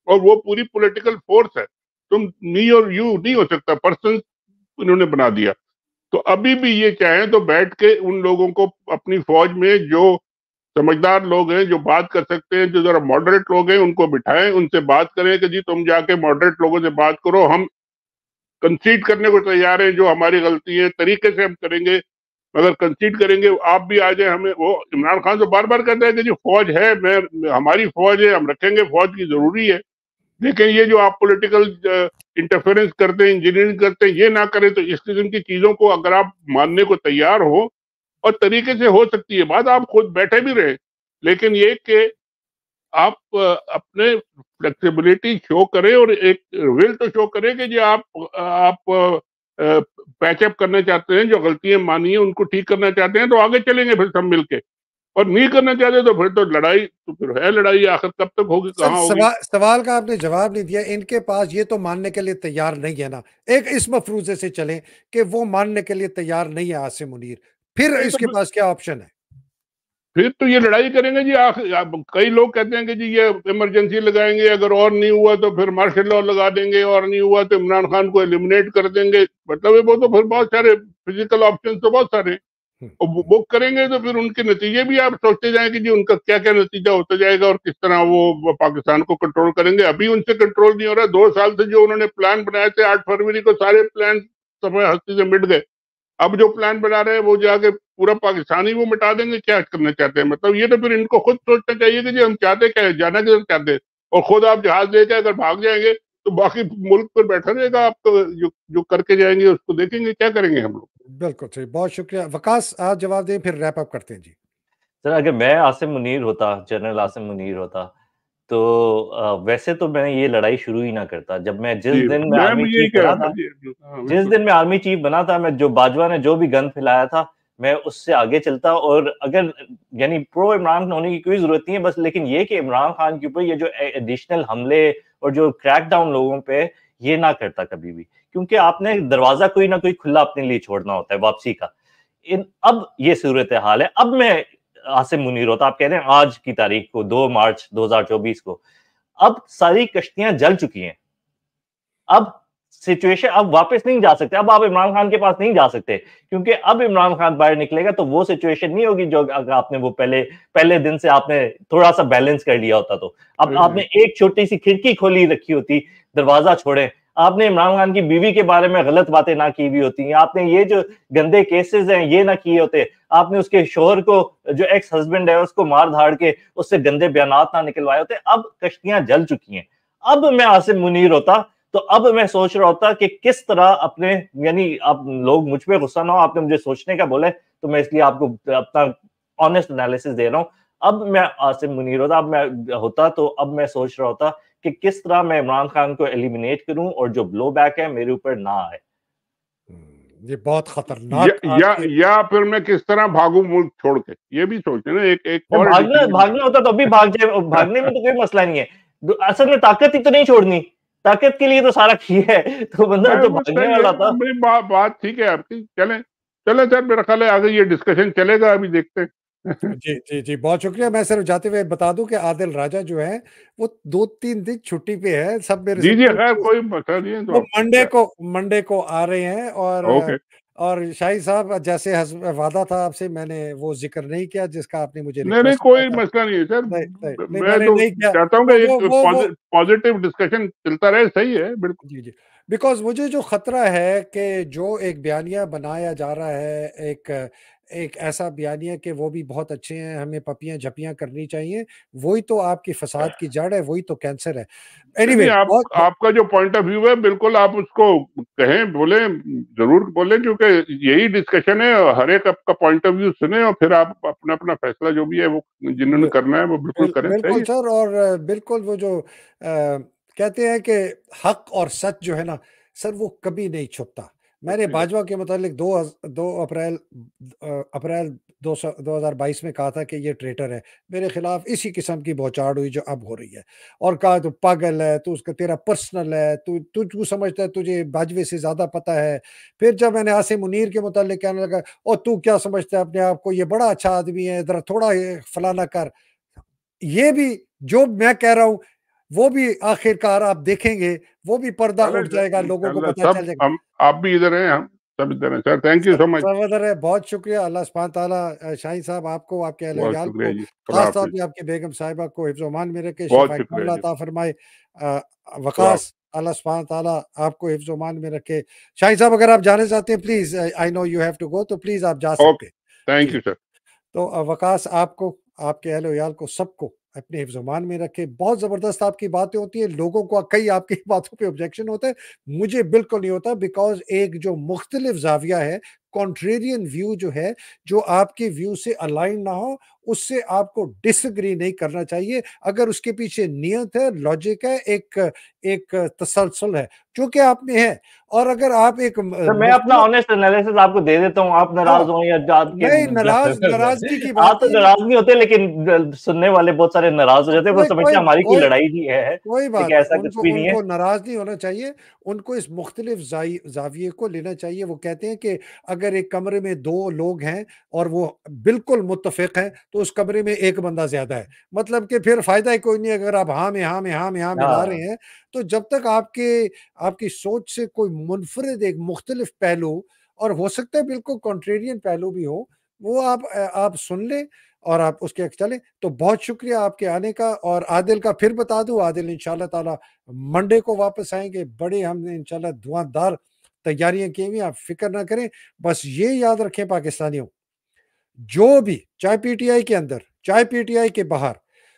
اور وہ پوری پولیٹیکل فورس ہے. تم می اور یو نہیں ہو سکتا، پرسن انہوں نے بنا دیا. تو ابھی بھی یہ چاہیں تو بیٹھ کے ان لوگوں کو اپنی فوج میں جو سمجھدار لوگ ہیں، جو بات کر سکتے ہیں، جو ذرا ماڈریٹ لوگ ہیں، ان کو بٹھائیں، ان سے بات کریں کہ جی تم جا کے ماڈریٹ لوگوں سے بات کرو، ہم کنسیڈ کرنے کو تیار ہیں، جو ہماری غلطی ہے طریقے سے ہم کریں گے، اگر کنسیڈ کریں گے آپ بھی آ جائیں. ہمیں وہ عمران خان تو بار بار کہتا ہے کہ جی فوج ہے، ہماری فوج ہے، ہم رکھیں گے، فوج کی ضروری ہے. لیکن یہ جو آپ پولیٹیکل انٹرفیرنس کرتے ہیں، انجینئرنگ کرتے ہیں، یہ نہ کریں. تو اس قسم کی چیزوں کو اگر آپ ماننے کو تیار ہو اور طریقے سے ہو سکتی ہے بات، آپ خود بیٹھے بھی رہیں، لیکن یہ کہ آپ اپنے فلیکسیبلٹی شو کریں اور ایک ول تو شو کریں کہ جی آپ پیچ اپ کرنا چاہتے ہیں، جو غلطیاں مانی ہیں ان کو ٹھیک کرنا چاہتے ہیں، تو آگے چلیں گے پھر سب مل کے. اور نہیں کرنا چاہتے تو پھر تو لڑائی تو پھر ہے لڑائی، آخر کب تک ہوگی، سر کہاں ہوگی. سوال کا آپ نے جواب نہیں دیا. ان کے پاس یہ تو ماننے کے لیے تیار نہیں ہے نا، ایک اس مفروضے سے چلیں کہ وہ ماننے کے لیے تیار نہیں ہے عاصم منیر، پھر نہیں اس تو کے پاس کیا آپشن ہے؟ پھر تو یہ لڑائی کریں گے جی. کئی لوگ کہتے ہیں کہ جی یہ ایمرجنسی لگائیں گے، اگر اور نہیں ہوا تو پھر مارشل لاء لگا دیں گے، اور نہیں ہوا تو عمران خان کو ایلیمنیٹ کر دیں گے. مطلب وہ تو پھر بہت سارے فزیکل آپشن تو بہت سارے ہیں. اور وہ کریں گے تو پھر ان کے نتیجے بھی آپ سوچتے جائیں کہ جی ان کا کیا کیا نتیجہ ہوتا جائے گا اور کس طرح وہ پاکستان کو کنٹرول کریں گے. ابھی ان سے کنٹرول نہیں ہو رہا. 2 سال سے جو انہوں نے پلان بنائے تھے، 8 فروری کو سارے پلان سفید ہستی سے مٹ گئے. اب جو پلان بنا رہے ہیں وہ جا کے پورا پاکستان ہی وہ مٹا دیں گے. کیا کرنا چاہتے ہیں؟ مطلب یہ تو پھر ان کو خود سوچنا چاہیے کہ جی ہم چاہتے کیا ہے، جانا کدھر چاہتے ہیں. اور خود آپ جہاز لے کے اگر بھاگ جائیں گے تو باقی ملک پر بیٹھا رہے گا. آپ تو جو کر کے جائیں گے اس کو دیکھیں گے کیا کریں گے ہم لوگ. بالکل صحیح، بہت شکریہ. وقاص آپ جواب دیں، پھر ریپ اپ کرتے ہیں. جی سر اگر میں عاصم منیر ہوتا، جنرل عاصم منیر ہوتا، تو ویسے تو میں یہ لڑائی شروع ہی نہ کرتا. جب میں جس دن میں میں آرمی بھی یہی چیف کہہ بنا رہا تھا، تھا. جس دن میں آرمی چیف بنا تھا، میں جو باجوہ نے جو بھی گن پھیلایا تھا، میں اس سے آگے چلتا, اور اگر یعنی پرو عمران ہونے کی کوئی ضرورت نہیں ہے بس, لیکن یہ کہ عمران خان کے اوپر یہ جو ایڈیشنل حملے اور جو کریک ڈاؤن لوگوں پہ, یہ نہ کرتا کبھی بھی, کیونکہ آپ نے دروازہ کوئی نہ کوئی کھلا اپنے لیے چھوڑنا ہوتا ہے واپسی کا. اب یہ صورتحال ہے. اب میں عاصم منیر ہوتا, آپ کہہ رہے ہیں آج کی تاریخ کو 2 مارچ 2024 کو, اب ساری کشتیاں جل چکی ہیں, اب سچویشن اب واپس نہیں جا سکتے, اب آپ عمران خان کے پاس نہیں جا سکتے, کیونکہ اب عمران خان باہر نکلے گا تو وہ سچویشن نہیں ہوگی جو آپ نے وہ پہلے دن سے آپ نے تھوڑا سا بیلنس کر لیا ہوتا. تو اب آپ نے ایک چھوٹی سی کھڑکی کھولی رکھی ہوتی, دروازہ چھوڑے, آپ نے عمران خان کی بیوی کے بارے میں غلط باتیں نہ کی ہوئی ہوتی, آپ نے یہ جو گندے کیسز ہیں یہ نہ کیے ہوتے, آپ نے اس کے شوہر کو جو ایکس ہسبینڈ ہے اس کو مار دھاڑ کے اس سے گندے بیانات نہ نکلوائے ہوتے. اب کشتیاں جل چکی ہیں. اب میں عاصم منیر ہوتا تو اب میں سوچ رہا ہوتا کہ کس طرح اپنے, یعنی آپ لوگ مجھ پہ غصہ نہ ہو, آپ نے مجھے سوچنے کا بولا ہے تو میں اس لیے آپ کو اپنا آنیسٹ انالیسس دے رہا ہوں. اب میں عاصم منیر ہوتا, اب میں ہوتا تو اب میں سوچ رہا ہوتا کہ کس طرح میں عمران خان کو ایلیمینیٹ کروں اور جو بلو بیک ہے میرے اوپر نہ آئے. یہ بہت خطرناک, یا پھر میں کس طرح بھاگوں ملک چھوڑ کے, یہ بھی سوچے نا. ایک بھاگنا ہوتا تو ابھی بھاگ جائے, بھاگنے میں تو کوئی مسئلہ نہیں ہے, اصل میں طاقت ہی تو نہیں چھوڑنی, طاقت کے لیے تو سارا کیا ہے, تو بندہ جو بھاگنے والا تھا. میری بات ٹھیک ہے آپ کی, چلیں سر, میرا خیال ہے آگے یہ ڈسکشن چلے گا, ابھی دیکھتے ہیں. جی بہت شکریہ. میں صرف جاتے ہوئے بتا دوں کہ عادل راجہ جو ہے وہ 2-3 دن چھٹی پہ ہے, سب میرے جی خیر کوئی مسئلہ نہیں ہے, وہ منڈے کو آ رہے ہیں. اور شاہی صاحب جیسے وعدہ تھا آپ سے, میں نے وہ ذکر نہیں کیا جس کا آپ نے مجھے نہیں کوئی مسئلہ نہیں ہے سر, میں تو چاہتا ہوں کہ ایک پازیٹیو ڈسکشن چلتا رہے. صحیح ہے بالکل. جی بیکاز مجھے جو خطرہ ہے کہ جو ایک بیانیہ بنایا جا رہا ہے, ایک ایسا بیانیہ کہ وہ بھی بہت اچھے ہیں, ہمیں پپیاں جھپیاں کرنی چاہیے, وہی تو آپ کی فساد کی جڑ ہے, وہی تو کینسر ہے. Anyway, آپ کا جو پوائنٹ آف ویو ہے بالکل آپ اس کو کہیں, بولیں, ضرور بولیں, کیونکہ یہی ڈسکشن ہے. ہر ایک آپ کا پوائنٹ آف ویو سنیں اور پھر آپ اپنا فیصلہ جو بھی ہے وہ جنہوں نے کرنا ہے وہ بالکل کریں. بالکل سر, اور بالکل وہ جو کہتے ہیں کہ حق اور سچ جو ہے نا سر, وہ کبھی نہیں چھپتا. میں نے باجوہ کے متعلق 2 اپریل 2022 میں کہا تھا کہ یہ ٹریٹر ہے, میرے خلاف اسی قسم کی بوچھاڑ ہوئی جو اب ہو رہی ہے, اور کہا تو پاگل ہے, تو اس کا تیرا پرسنل ہے, تو سمجھتا ہے تجھے باجوے سے زیادہ پتہ ہے. پھر جب میں نے عاصم منیر کے متعلق کہنے لگا, اور تو کیا سمجھتا ہے اپنے آپ کو, یہ بڑا اچھا آدمی ہے, ذرا تھوڑا فلانا کر. یہ بھی جو میں کہہ رہا ہوں وہ بھی آخر کار آپ دیکھیں گے, وہ بھی پردہ اٹھ جائے گا, لوگوں کو پتہ چل جائے گا. آپ بھی ادھر ہیں, ہم سب ادھر ہیں سر. تھینک یو سو مچ. سب ادھر ہے. بہت شکریہ. اللہ سبحانہ تعالیٰ شاہین صاحب آپ کو, آپ کے اہل عیال کو, خاص طور پہ آپ کے بیگم صاحبہ کو حفظ و امان میں رکھے, شفا کاملہ عطا فرمائے. وقاص اللہ سبحانہ تعالیٰ آپ کو حفظ و امان میں رکھے. شاہین صاحب اگر آپ جانے چاہتے ہیں please, I know you have to go, تو پلیز آپ جا سکتے ہیں. Thank you sir. تو وقاص آپ کو, آپ کے اہل عیال کو, سب کو اپنے حفظ و امان میں رکھے. بہت زبردست آپ کی باتیں ہوتی ہیں, لوگوں کو کئی آپ کی باتوں پہ آبجیکشن ہوتا ہے, مجھے بالکل نہیں ہوتا, بیکاز ایک جو مختلف زاویہ ہے, کانٹریرین ویو جو ہے, جو آپ کے ویو سے الائن نہ ہو, اس سے آپ کو ڈس ایگری نہیں کرنا چاہیے. اگر اس کے پیچھے نیت ہے, لاجک ہے, ایک تسلسل ہے, جو کہ آپ میں ہے. اور اگر آپ ایک, میں اپنا آنیسٹ انالیسس آپ کو دے دیتا ہوں, آپ ناراض ہوں یا نہیں, ناراضگی کی بات آپ تو ناراض نہیں ہوتے, لیکن سننے والے بہت سارے ناراض ہو جاتے ہیں, وہ سمجھتے ہیں ہماری کوئی لڑائی ہی ہے. کوئی بات, ایسا کچھ بھی نہیں ہے. ان کو ناراض نہیں ہونا چاہیے, ان کو اس مختلف زاویے کو لینا چاہیے. وہ کہتے ہیں کہ اگر ایک کمرے میں 2 لوگ ہیں اور وہ بالکل متفق ہیں تو اس کمرے میں ایک بندہ زیادہ ہے, مطلب کہ پھر فائدہ ہی کوئی نہیں. اگر آپ ہاں میں ملا رہے ہیں, تو جب تک آپ کی سوچ سے کوئی منفرد ایک مختلف پہلو, اور ہو سکتا ہے بالکل کنٹریرین پہلو بھی ہو, وہ آپ سن لیں اور آپ اس کے چلیں. تو بہت شکریہ آپ کے آنے کا. اور عادل کا پھر بتا دوں, عادل انشاءاللہ تعالی منڈے کو واپس آئیں گے. بڑے ہم نے انشاءاللہ دھواں دار تیاریاں کی ہوئی, آپ فکر نہ کریں. بس یہ یاد رکھیں پاکستانیوں, جو بھی چاہے پی ٹی آئی کے اندر, چاہے پی ٹی آئی کے باہر,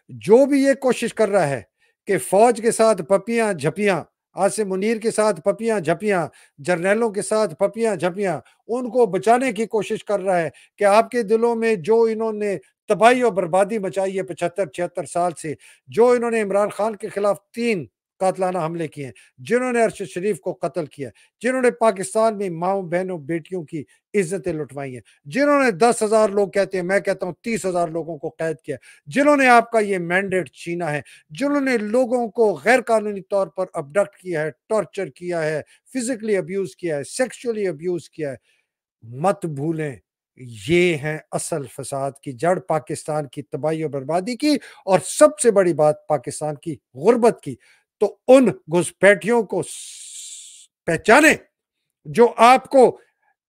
جو بھی یہ کوشش کر رہا ہے کہ فوج کے ساتھ پپیاں جھپیاں, عاصم منیر کے ساتھ پپیاں جھپیاں, جرنیلوں کے ساتھ پپیاں جھپیاں, ان کو بچانے کی کوشش کر رہا ہے, کہ آپ کے دلوں میں جو انہوں نے تباہی اور بربادی مچائی ہے 75-76 سال سے, جو انہوں نے عمران خان کے خلاف 3 قاتلانہ حملے کیے ہیں، جنہوں نے ارشد شریف کو قتل کیا، جنہوں نے پاکستان میں ماؤں بہنوں بیٹیوں کی عزتیں لٹوائی ہیں، جنہوں نے 10,000 لوگ کہتے ہیں، میں کہتا ہوں 30,000 لوگوں کو قید کیا، جنہوں نے آپ کا یہ مینڈیٹ چھینا ہے، جنہوں نے لوگوں کو غیر قانونی طور پر ابڈکٹ کیا ہے، ٹارچر کیا ہے، فزیکلی ابیوز کیا ہے، سیکشولی ابیوز کیا ہے، مت بھولیں یہ ہیں اصل فساد کی جڑ، پاکستان کی تباہی و بربادی کی، اور سب سے بڑی بات پاکستان کی غربت کی۔ تو ان گھسپیٹھیوں کو پہچانے جو آپ کو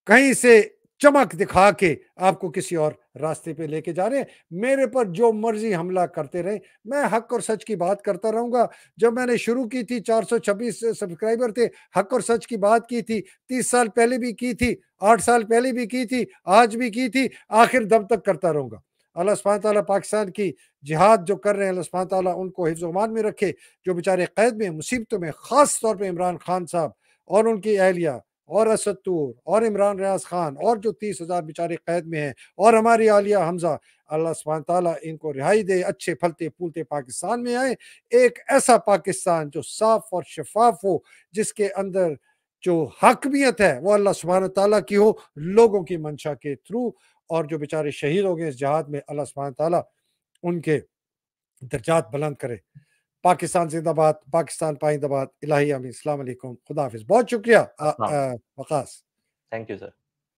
کہیں سے چمک دکھا کے آپ کو کسی اور راستے پہ لے کے جا رہے ہیں۔ میرے پر جو مرضی حملہ کرتے رہے، میں حق اور سچ کی بات کرتا رہوں گا۔ جب میں نے شروع کی تھی 426 سبسکرائبر تھے، حق اور سچ کی بات کی تھی، 30 سال پہلے بھی کی تھی، 8 سال پہلے بھی کی تھی، آج بھی کی تھی، آخر دم تک کرتا رہوں گا۔ اللہ سبحانہ تعالیٰ پاکستان کی جہاد جو کر رہے ہیں، اللہ سبحانہ تعالیٰ ان کو حفظ و امان میں رکھے، جو بیچارے قید میں مصیبتوں میں، خاص طور پہ عمران خان صاحب اور ان کی اہلیہ اور اسد طور اور عمران ریاض خان اور جو 30,000 بیچارے قید میں ہیں، اور ہماری عالیہ حمزہ، اللہ سبحانہ تعالیٰ ان کو رہائی دے، اچھے پھلتے پھولتے پاکستان میں آئے، ایک ایسا پاکستان جو صاف اور شفاف ہو، جس کے اندر جو حاکمیت ہے وہ اللہ سبحانہ تعالیٰ کی ہو، لوگوں کی منشا کے تھرو، اور جو بیچارے شہید ہو گئے اس جہاد میں، اللہ سبحانہ تعالیٰ ان کے درجات بلند کرے۔ پاکستان زندہ باد، پاکستان پائندہ باد، الہی آمین۔ السلام علیکم، خدا حافظ، بہت شکریہ وقاص۔ Thank you sir.